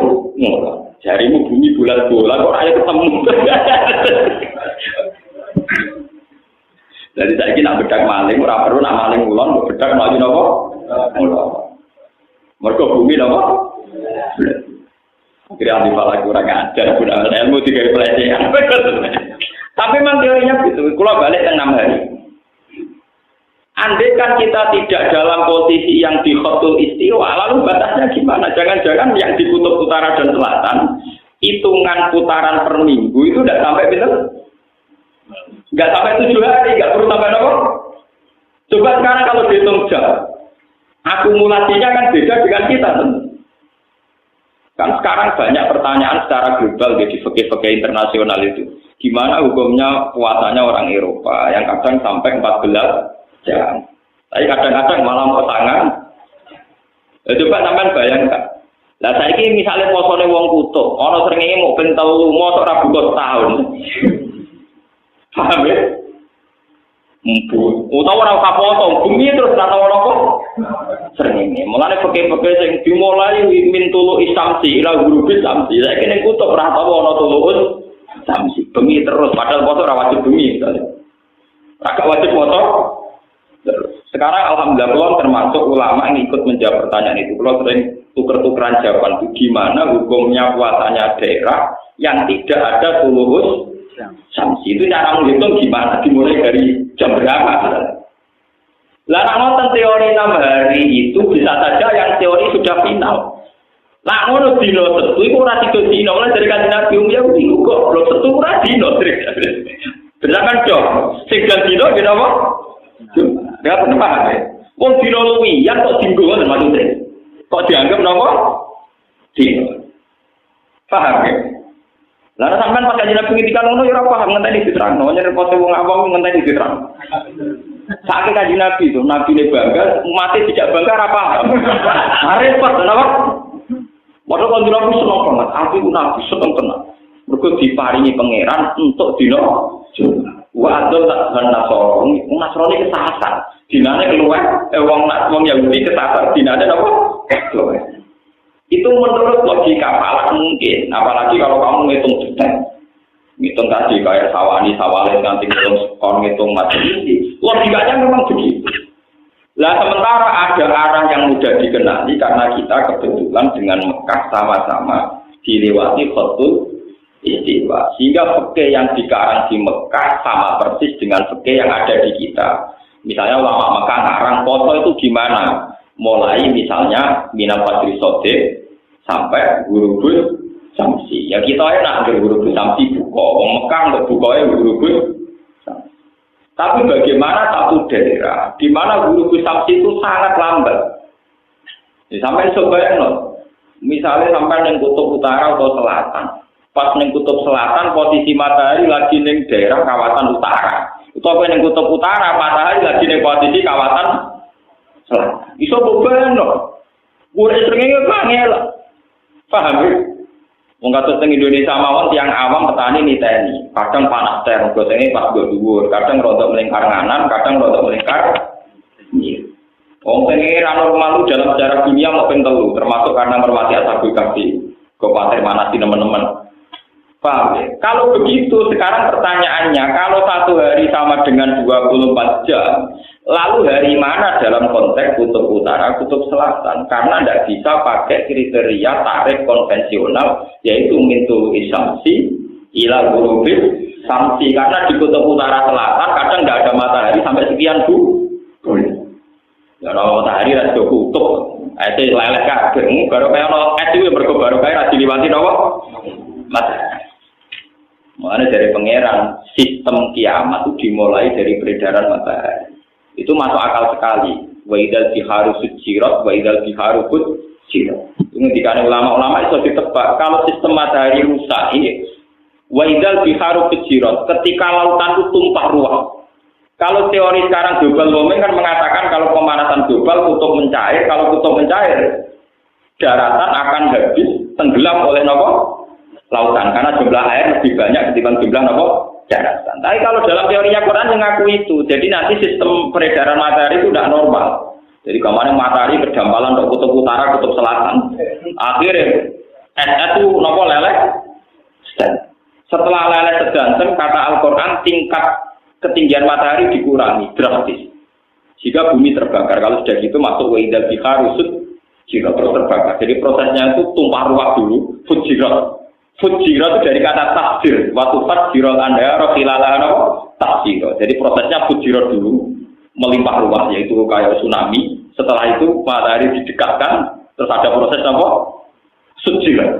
Jarimu bumi bulat bola kok ayo ketemu. Jadi saya ini nak bedak maling, ora perlu nak maling ulon, bedak melayu nopo. Mergo bumi nopo. Kira di pala kurang ajar, kurang ilmu tiga pelecehan. Tapi memang teorinya gitu. Kalau balik ke 6 hari. Andai kan kita tidak dalam posisi yang di khatul istiwa, lalu batasnya gimana? Jangan-jangan yang di kutub utara dan selatan, hitungan putaran per minggu itu tidak sampai betul? Nggak sampai 7 hari, nggak perlu sampai apa? Coba sekarang kalau dihitung jam, akumulasinya kan beda dengan kita. Kan sekarang banyak pertanyaan secara global di fikih-fikih internasional itu. Gimana hukumnya puasanya orang Eropa yang kadang sampai 14 jam. Tapi kadang-kadang malah mau tangan. Coba sampean bayangkan. Lah saiki misalnya posone wong kutub, ana srengenge mau ben 3 mosok ra butuh tahun. Paham ya? Utawa ora usah potong, bumi terus ora tau apa. Srengenge. Mulane peke-peke sing dimulai min tulu isamsi ila gurubi samsi. Saiki ning kutub ora tau ana tulus samsi. Bumi terus padahal foto ora wajib bumi misalnya. Ora wajib foto. Sekarang alhamdulillah kalau termasuk ulama yang ikut menjawab pertanyaan itu. Kalau sering tuker-tukeran jawaban itu gimana hukumnya puasanya daerah yang tidak ada tulus samsi. Itu cara menghitung gimana? Dimulai dari jam berapa? Lah nek wonten teori 6 hari itu bisa saja yang teori sudah final. Lah ngono dina setu iku ora tiga dina oleh dari Kanjeng Nabi Yahudi kok lho setu ora dina. Bener kan dong? Sing dina nggih napa? Enggak pernah paham ya. Wong dina luwihan kok dinggo ngoten maksudnya. Kok dianggap napa? Dina. Paham ya? Lah sampean pas Kanjeng Nabi ngendikan ngono ya ora paham ngenteni diterangno, nyerepot wong awam ngenteni diterangno. Saking Kanjeng Nabi itu, Nabi ne bangga, umatnya tidak bangga ora paham. Repot napa? Padahal Kanjeng Nabi seneng banget, aku Nabi seneng tenan. Mergo diparingi pangeran untuk dina wa adol tak nasoro, nasroni kesasar. Dinane keluar wong Yahudi kesasar, dinane apa? Keluar. Itu menurut logika palak mungkin, apalagi kalau kamu ngitung detail. Ngitung tadi kayak sawani, sawalin, nanti ngitung macam ini. Logikanya memang begitu. Lah sementara ada arah yang mudah dikenali karena kita kebetulan dengan Mekah sama-sama dilewati Khatul Istiwa. Sehingga fikih yang dikarang di Mekah sama persis dengan fikih yang ada di kita. Misalnya ulama Mekah ngarang foto itu gimana? Mulai misalnya Minal Fadri Sodik sampai Gurubus Samsi. Ya kita enak Gurubus Samsi buka. Wong Mekah untuk bukanya Gurubus Samsi. Tapi bagaimana satu daerah di mana Gurubus Samsi itu sangat lambat. Ya, sampai sebayang misalnya sampai yang kutub utara atau selatan. Pas yang kutub selatan posisi matahari lagi di daerah kawasan utara. Itu apa yang kutub utara matahari lagi di posisi kawasan selatan. Iso beban loh. Gue seringnya kangen. Paham ya? Wong kados teng Indonesia mawon tiyang awam petani niteni. Kadang panas ter, gotenge pas go dhuwur, kadang rontok melingkar nganan, kadang rontok melingkar kiri. Wong pengen normal dalam sejarah dunia mau ping 3, termasuk karena mermati Ashabul Kahfi. Kabupaten mana sih teman-teman? Paham ya? Kalau begitu sekarang pertanyaannya, kalau satu hari sama dengan 24 jam, lalu hari mana dalam konteks kutub utara, kutub selatan? Karena tidak bisa pakai kriteria tarikh konvensional, yaitu mintul isamsi, ila gurubis samsi. Karena di kutub utara selatan kadang tidak ada matahari sampai sekian bulan. Ya kalau matahari ada kutub, itu leleh kabeh. Baru kayak ono es itu baru kayak rasi liwati nopo matahari. Makanya dari pangeran sistem kiamat itu dimulai dari peredaran matahari. Itu masuk akal sekali. Wa idzal biharu sujirat, wa idzal biharu fujirat. Ngendikane ulama-ulama itu ditebak kalau sistem matahari rusak ini. Wa idzal biharu fujirat, ketika lautan itu tumpah ruah. Kalau teori sekarang global warming kan mengatakan kalau pemanasan global kutub mencair, kalau kutub mencair daratan akan habis tenggelam oleh nopo? Lautan, karena jumlah air lebih banyak ketimbang jumlah daratan. Tapi kalau dalam teorinya Quran mengaku itu, jadi nanti sistem peredaran matahari itu tidak normal. Jadi kemarin matahari berdampalan untuk kutub utara, kutub selatan. Akhirnya es itu leleh. Setelah leleh sedanten, kata Al-Quran tingkat ketinggian matahari dikurangi drastis. Jika bumi terbakar, kalau sudah gitu masuk wa'idal biharusud, jika terus terbakar. Jadi prosesnya itu tumpah ruah dulu, fujirat. Fujirat itu dari kata takdir. Waktu fujirat anda rohilalah takdir. Jadi prosesnya fujirat dulu melimpah ruah, yaitu kayak tsunami. Setelah itu matahari didekatkan, terus ada proses apa? Fujirat.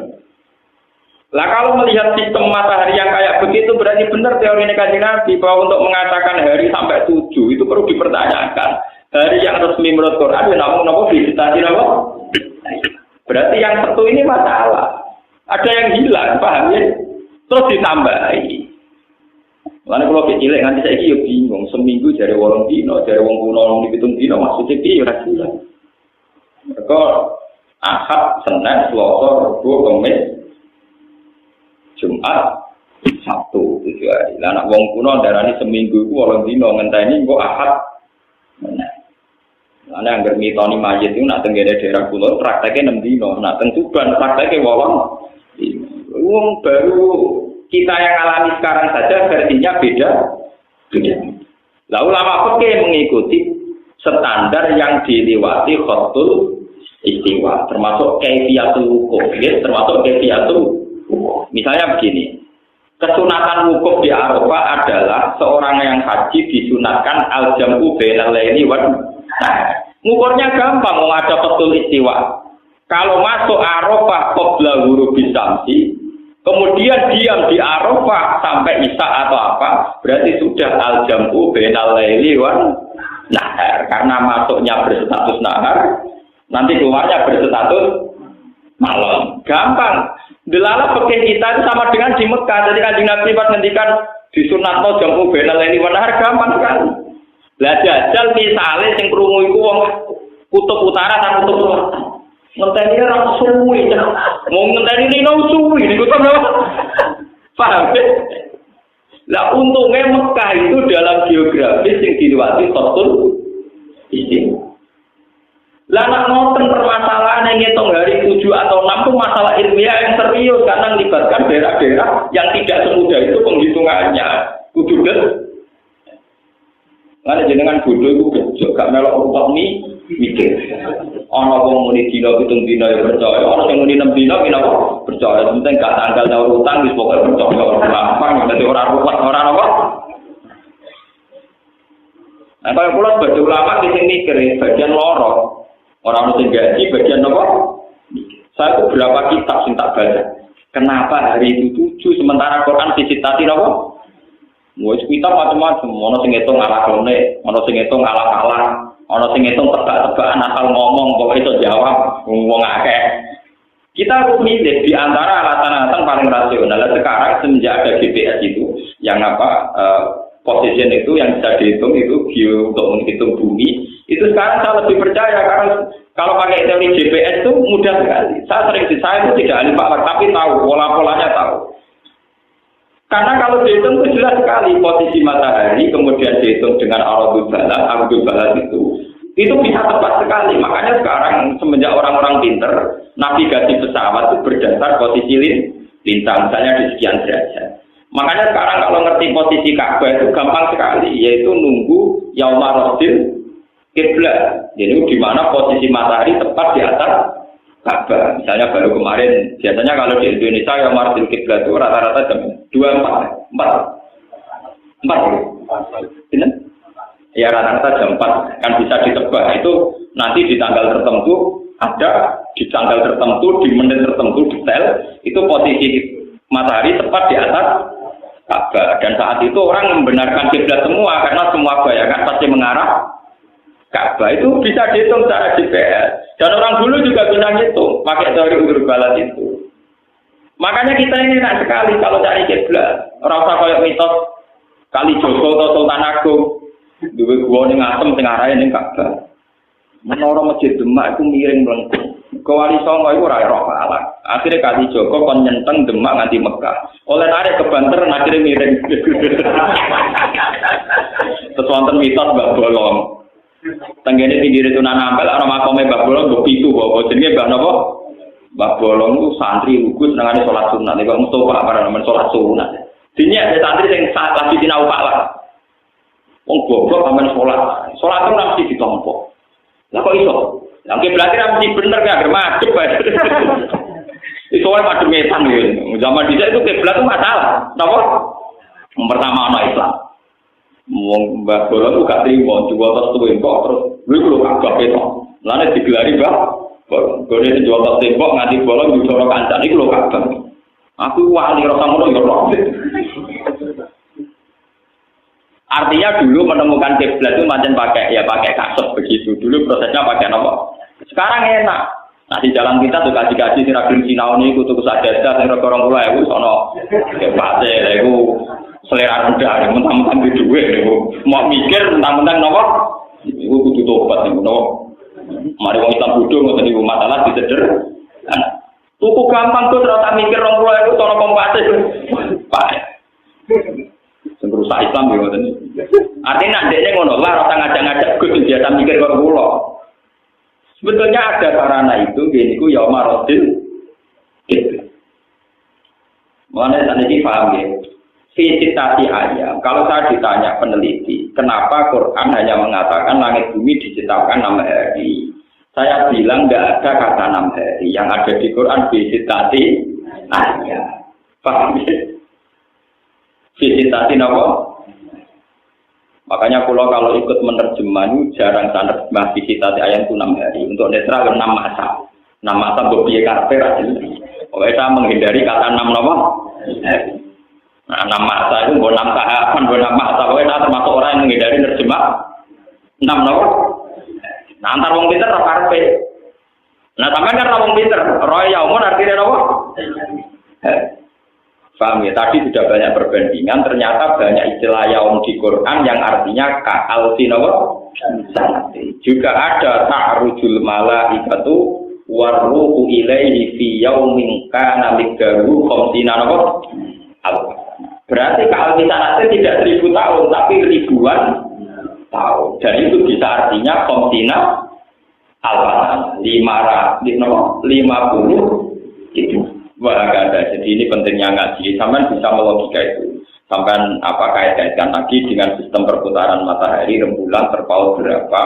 Lah kalau melihat sistem matahari yang kayak begitu berarti benar teori Kanjeng Nabi bahwa untuk mengatakan hari sampai 7 itu perlu dipertanyakan. Hari yang resmi menurut Quran namun nopo visitasi nopo. Berarti yang satu ini masalah. Ada yang hilang, paham ya? Terus ditambahi. Karena kalau kecilek nanti saya kira bingung. Seminggu dari wong dino, dari wong kuno di pitung dino maksudnya dia rahasia. Mereka Ahad, Senin, Selasa, Rabu, Kamis, Jumat, Sabtu 7 hari. Lah anak wong kuno darani seminggu itu wong dino ngenteni kok Ahad. Ana anggar mitoni mayit itu nak tenggene daerah kula prakteknya 6 dino, nak teng Tuban prakteknya 8. Wong baru kita yang alami sekarang saja versinya beda. Lah ulama fikih mengikuti standar yang dilewati Khatul Istiwa, termasuk kaifiyatul wukuf, termasuk kaifiyatul wukuf. Misalnya begini, kesunatan wukuf di Arafah adalah seorang yang haji disunatkan al-jam'u bainal laili wan Nah, ngukurnya gampang, mau ada betul istiwa. Kalau masuk Arafah qabla ghurubi syamsi, kemudian diam di Arafah sampai Isya atau apa, berarti sudah al-jam'u bainal laili wan nahar. Karena masuknya berstatus nahar, nanti keluarnya berstatus malam. Gampang. Delala fikih kita itu sama dengan di Mekah. Jadi Kanjeng Nabi pas ngendikan disunatno jam'u bainal laili wan nahar gampang sekali. Lah jajal misale sing krungu iku wong kutub utara dan kutub selatan. Ngenteni ora suwi. Mau ngenteni nino suwi niku to lho. Paham? Lah untungnya Mekah itu dalam geografis yang diliwati betul ini. Lah nak ngoten permasalahan yang ngitung hari 7 atau 6 itu masalah ilmiah yang serius karena melibatkan daerah-daerah yang tidak semudah itu penghitungannya. Kudu Karena jenengan bodoh itu gejok, gak melok utak nih mikir. Ana wong muni dina 7 dina ya percaya, ana sing muni 6 dina kenapa percaya. Penting gak tanggal nyaur utang wis pokoke percaya ora gampang, dadi ora ruwet ora apa. Nah, kalau kula sebagai ulama sing mikir bagian loro. Orang sing gaji bagian apa? Saya itu berapa kitab sing tak baca. Kenapa hari itu 7 sementara Quran disitati apa? Wis kitab macam-macam, ana sing ngitung ala-alane, ana sing ngitung ala-ala, ana sing ngitung tebak-tebakan asal ngomong kok iso jawab wong akeh. Kita harus milih di antara alasan-alasan paling rasional. Sekarang semenjak ada GPS itu, yang position itu yang bisa dihitung itu untuk menghitung bumi, itu sekarang saya lebih percaya karena kalau pakai teori GPS itu mudah sekali. Saya itu tidak ahli pakar tapi tahu pola-polanya tahu. Karena kalau dihitung itu jelas sekali posisi matahari, kemudian dihitung dengan aradul balas itu bisa tepat sekali. Makanya sekarang semenjak orang-orang pinter, navigasi pesawat itu berdasar posisi lintang, misalnya di sekian derajat. Makanya sekarang kalau ngerti posisi Ka'bah itu gampang sekali, yaitu nunggu yauma rasul kiblat. Jadi di mana posisi matahari tepat di atas Ka'bah. Misalnya baru kemarin, biasanya kalau di Indonesia yang martil kiblat itu rata-rata jam 24. Ya rata-rata jam 4 kan bisa ditebak. Itu nanti di tanggal tertentu ada, di tanggal tertentu, di menit tertentu detail, itu posisi matahari tepat di atas Ka'bah. Dan saat itu orang membenarkan kiblat semua karena semua bayangan pasti mengarah Ka'bah. Itu bisa dihitung secara GPS. Dan orang dulu juga bisa ngitung pakai teori ulur balas itu. Makanya kita ini enak sekali kalau cari kiblat. Orang usah kayak mitos Kali Jogo atau Sultan Agung. Duwe gua ning asem sing arahe ning Ka'bah. Menara Masjid Demak itu miring melengkung. Kewali Songo itu ora ora kalah. Akhirnya Kali Jogo kon nyenteng Demak nganti Mekah. Oleh narik ke Banter akhirnya miring. Terus wonten mitos Mbah Bolong. Tenggene pinggir Sunan Ampel ana makome Mbah Bolong mbok pitu kok jenenge Mbah napa? Mbah Bolong itu santri lugu senengane salat sunat. Nek kok Mustofa apa namanya salat sunat. Dinya ada santri sing lagi sinau Pak. Wong goblok amen salat. Salat itu mesti ditampa. Lah kok iso? Lah berarti ra mesti bener gak madhep bae. Iso wae madhep metan yo. Zaman dhisik itu kiblat itu masalah. Napa? Pertama ana Islam. Wong Mbah Bolong gak trimo jual tas tuwin kok terus lha lho Ka'bah ketok. Lane digelari Mbah Bolong. Gone jual tas tembok nganti bolong dicolok kancane iku lho Ka'bah. Aku wali rasa ngono yo ora. Artinya dulu menemukan kiblat itu macam pakai kasut begitu. Dulu prosesnya pakai apa? Sekarang enak. Nah di jalan kita tuh kaji-kaji sing ragil sinau niku tuku sajadah sing rega 20.000 sono kepate lha iku selera rendah mentang-mentang di dhuwit niku. Mau mikir mentang-mentang napa? Iku kudu tobat niku napa? Mari wong Islam bodho ngoten niku masalah diseder. Tuku gampang tuh ora tak mikir 20.000 sono kompate. Pak. Sing rusak Islam yo ngoten. Artinya ndekne ngono lah ora ngajak-ngajak Gus biasa mikir karo kula. Sebetulnya ada sarana itu niku ya marodil. Mana saniki paham ya? Visitasi ayam. Kalau saya ditanya peneliti, kenapa Quran hanya mengatakan langit bumi diciptakan 6 hari? Saya bilang enggak ada kata 6 hari. Yang ada di Quran visitasi ayam. Paham ya? Visitasi apa? Makanya kalau ikut menerjemah itu jarang saya nerjemah di kita ayat itu 6 hari. Untuk netral 6 masa. 6 masa berbiaya karakter. Pokoknya saya menghindari kata 6 nama. Nah 6 masa itu bukan 6 tahapan, bukan 6 masa. Pokoknya saya termasuk orang yang menghindari nerjemah 6 nama. Nah antar wong pinter apa karpe. Nah sampean kan wong pinter. Roy yaumun artinya apa? Paham ya? Tadi sudah banyak perbandingan, ternyata banyak istilah yaum di Quran yang artinya ka'al-sinawa sanati. Juga ada ta'rujul malaikatu warruhu ilaihi fi yaumin kana miqdaruhu khamsina berarti ka'al-sanati tidak 1000 tahun, tapi ribuan tahun. Dan itu bisa artinya khamsina al-sana 50 itu. Wah, ada. Jadi ini pentingnya ngaji. Sampai bisa melogika itu. Sampai kait-kaitkan lagi dengan sistem perputaran matahari, rembulan terpaut berapa,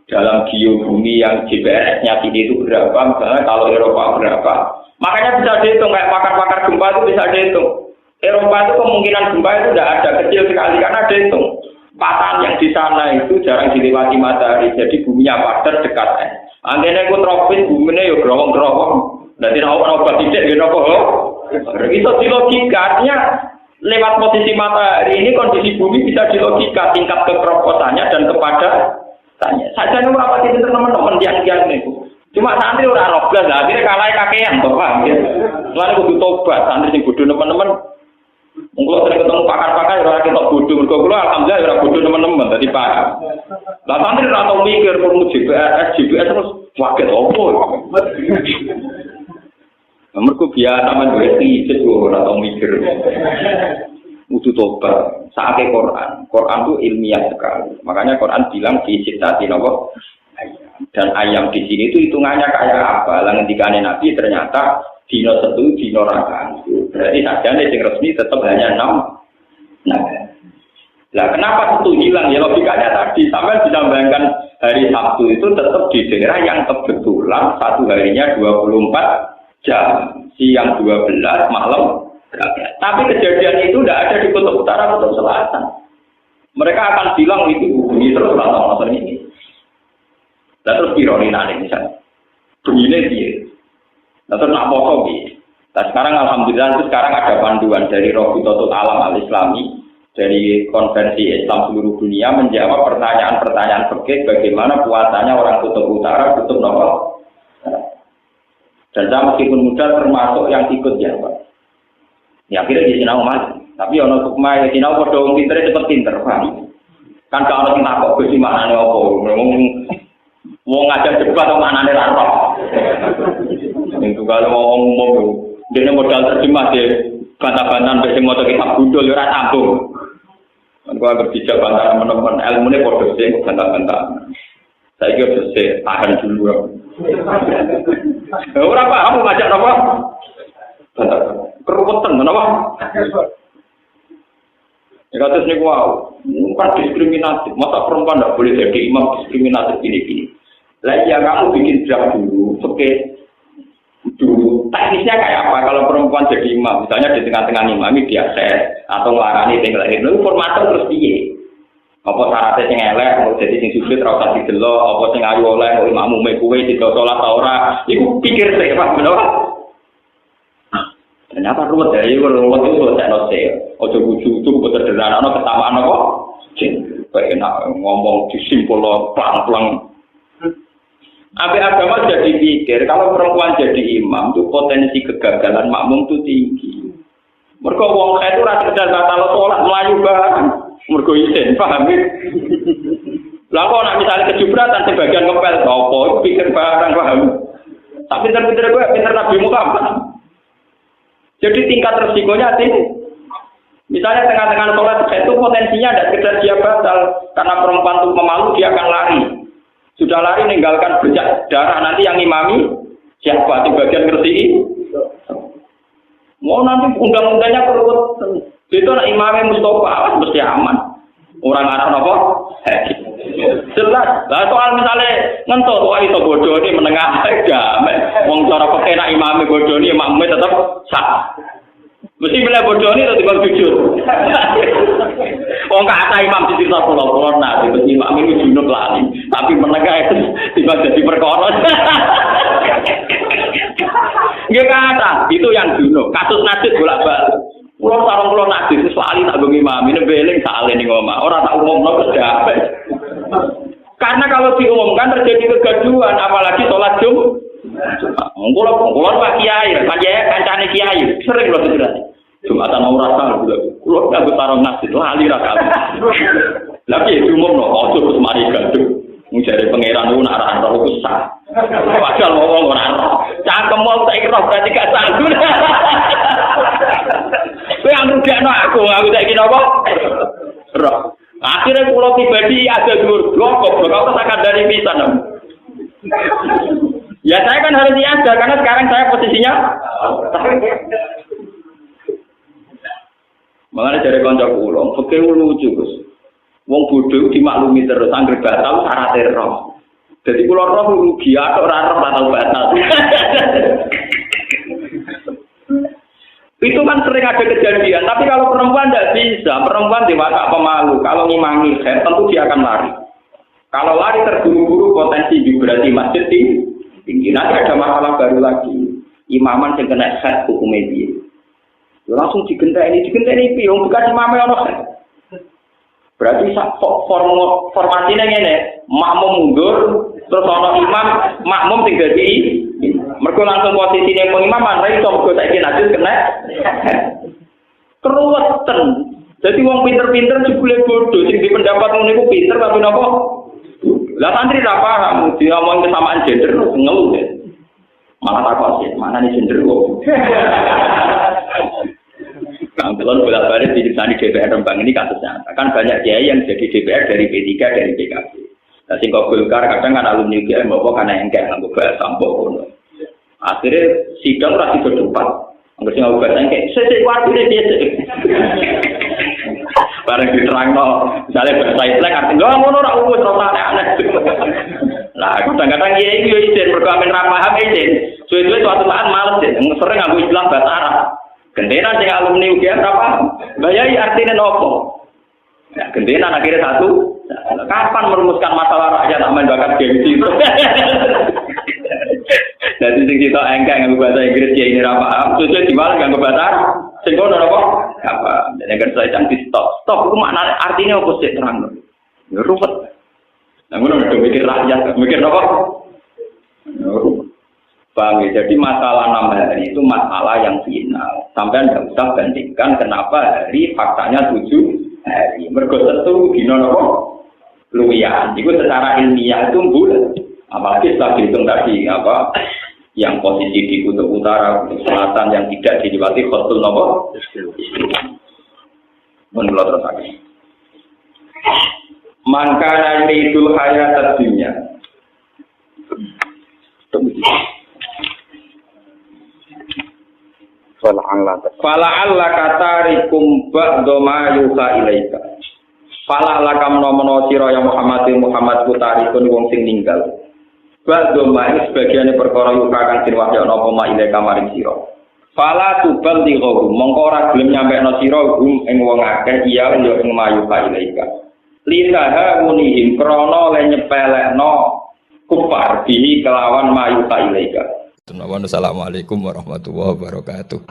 dalam geobumi yang GPS-nya tinggi itu berapa, misalnya kalau Eropa berapa. Makanya bisa dihitung, kayak pakar-pakar gempa itu bisa dihitung. Eropa itu kemungkinan gempa itu tidak ada, kecil sekali karena dihitung. Patahan yang di sana itu jarang dilewati matahari, jadi buminya padat dekat. Antene ku tropis, buminya ya gerowong-gerowong. Nanti orang tidak gitu kok. Itu di logika, artinya lewat posisi matahari ini kondisi bumi bisa di logika tingkat kekeroposannya dan kepada tanya. Saja ini berapa titik teman-teman yang itu. Cuma santri orang roblas, akhirnya kalah kakean, paham ya. Selain kudu tobat, santri sing bodoh teman-teman. Mungkin sering ketemu pakar-pakar orang kita bodoh, mereka alhamdulillah orang bodoh teman-teman tadi paham. Lah santri ora tau mikir perlu GPS terus waget opo. Mereka biasa mengerti itu orang tahu mikir. Untuk tobat. Saatnya Quran itu ilmiah sekali. Makanya Quran bilang di sitati nopo. Dan ayam di sini itu hitungannya kayak apa? Lah ngendikane Nabi ternyata dino setu dino raka. Berarti sajane sing resmi tetap hanya 6. Nah. Lah kenapa itu hilang? Ya logikanya tadi sampai bisa bayangkan hari Sabtu itu tetap di daerah yang kebetulan satu harinya 24 jam, siang 12, malam 12. Tapi kejadian itu tidak ada di kutub utara, kutub selatan. Mereka akan bilang itu bunyi terus rata-rata ini. Dan terus ironi nanti misalnya. Bunyinya dia. Dan terus nak poso dia. Nah sekarang alhamdulillah itu sekarang ada panduan dari Rabitatul Alam Al-Islami, dari konvensi Islam seluruh dunia menjawab pertanyaan-pertanyaan fikih bagaimana puasanya orang kutub utara, kutub nomor. Dan saya meskipun muda termasuk yang ikut jawab. Ya akhirnya di sinau mati. Tapi ono sukma ya sinau padha wong pinter cepet pinter, paham. Kan kalau kita takok Gusti maknane apa? Wong ngajak debat kok maknane ra roh. Itu kalau wong umum dene modal terjemah deh bantah-bantahan mek sing maca kitab budul ora sambung. Kan kok berbicara bantah teman-teman ilmune padha sing bantah-bantah. Saiki wis tahan dulu. Ora paham ngajak napa? Keruwetan napa? Ya kados niku wae. Bukan diskriminatif. Masa perempuan tidak boleh jadi imam diskriminatif ini. Lah ya kamu bikin draft dulu, oke. Dulu teknisnya kayak apa kalau perempuan jadi imam? Misalnya di tengah-tengah imami dia set atau ngelarani tinggal itu formatnya terus piye? Apa syaratnya sing elek, mau jadi sing sujud ora usah didelok, apa sing ayu oleh mau imammu kuwe tidak salat ta ora. Iku pikir sik Pak, bener. Ternyata ruwet ya, ruwet itu tekno sik. Aja wuju-wuju kok sederhana ketamaan kok. Kayak enak ngomong disimpul pelan-pelan. Abe agama jadi pikir kalau perempuan jadi imam itu potensi kegagalan makmum itu tinggi. Mergo wong kaya itu ra sekedar batal salat mlayu bareng. Mergo isin, paham ya? Lah kok nek misale kejubratan sebagian kepel apa pikir barang paham. Tapi pinter-pinter gue pinter Nabi Muhammad. Jadi tingkat resikonya tinggi. Misalnya tengah-tengah sholat itu potensinya tidak sekedar dia batal karena perempuan itu memalu dia akan lari. Sudah lari meninggalkan bercak darah nanti yang imami siapa di bagian ngerti? Mau nanti undang-undangnya perlu itu nak imami Mustafa mesti aman. Orang Arab apa? Jelas. Lah soal misalnya ngentut wah itu bodoh ini menengah agama. Wong cara pakai nak imami bodoh ini makmum tetap sah. Mesti bila bodoh ini tetap jujur. Wong kata imam di cerita pulau nah, di imam ini junub lali, tapi menegak itu tiba jadi perkara. Nggih kata, itu yang junub. Kasus najis bolak-balik. Pulau sarung pulau najis soal tak bengi imam ini beling saale ning omah. Ora tak umumno kedape. Karena kalau diumumkan terjadi kegaduhan, apalagi sholat Kulo Pak Kiai, kancane Kiai, sering lho terjadi. Jumatan mau rasa kulo tak sarung najis lali ra kali. Lah piye diumumno ojo terus mari gaduh. Njare pangeran ku nak ra roh ku sah. Padahal wong ora roh. Cangkemmu tak kira berarti gak sanggup. Kowe yang rugekno aku saiki napa? Roh. Akhirnya pulau pribadi ada dua blok, kau tak dari pisan. Ya saya kan harus ada karena sekarang saya posisinya. Mengenai dari konco pulau, oke lucu Gus. Wong bodoh dimaklumi terus, angger batal syarat roh. Jadi pulau roh rugi atau roh batal batal. Itu kan sering ada kejadian, tapi kalau perempuan tidak bisa, perempuan dewasa pemalu, kalau ngimangi tentu dia akan lari. Kalau lari terburu-buru potensi vibrasi masjid tinggi, nanti ada masalah baru lagi. Imaman yang kena set hukumnya dia. Langsung digenteni piye, bukan imamnya ono set. Berarti formasinya ngene, makmum mundur, terus ono imam, makmum tinggal di mergo langsung posisine pengimaman ra iso mergo saiki najis kena keruweten. Dadi wong pinter-pinter jebule bodoh sing di pendapat ngono iku pinter tapi napa? Lah santri ra paham diomong kesamaan gender ngeluh ya. Malah takut sih, mana nih gender kok. Kalau bolak-balik di DPR Rembang ini kasusnya, kan banyak kiai yang jadi DPR dari P3 dari PKB. Nah, sing kok Golkar kadang kan alumni kiai mbok karena engkek nganggo bahasa sampok. Akhirnya sidang rasi berdebat. Angger sing aku bahasa engkek, sesuk wartine dhisik. Bareng diterangno, misale bahasa Islam artinya ngono ora wis ora aneh. Lah kadang-kadang kiai yo izin mergo amen ra paham izin. Suwe-suwe suatu saat males sih, sering nganggo istilah bahasa Arab. Gentenan sing alumni UGM apa? Bayai artinya nopo? Ya, gentenan akhirnya satu. Kapan merumuskan masalah rakyat aman bakat gengsi itu? Jadi sing kita engkek nganggo bahasa Inggris ya ini ra paham. Suwe diwale nganggo bahasa Arab. Sing kono napa? Apa? Nek saya jangan di stop. Stop itu maknanya artinya apa sih terang? Ya ruwet. Nah, ngono udah mikir rakyat, mikir napa? Bang, jadi masalah 6 hari itu masalah yang final. Sampai tidak usah bandingkan kenapa hari faktanya 7 hari. Mergo tentu dino napa? Luwian. Itu secara ilmiah itu bulat. Apalagi setelah dihitung tadi apa? Yang posisi di kutub utara, kutub selatan yang tidak dilewati khotul napa? Menurut terus lagi. Mangkana idul hayat dunya. Fala katarikum ba'da ma yuha ilaika. Fala lakam nomono sira ya Muhammad kutarikun wong sing ninggal. Ba'da ma sebagiane perkara yuha kang den wahya napa ma ilaika maring sira. Fala tubal dighu mongko ora gelem nyampekno sira ing wong akeh iya yo ing ma yuha ilaika. Lisaha munihim krana le nyepelekno kufar bihi kelawan ma yuha ilaika. Assalamualaikum warahmatullahi wabarakatuh.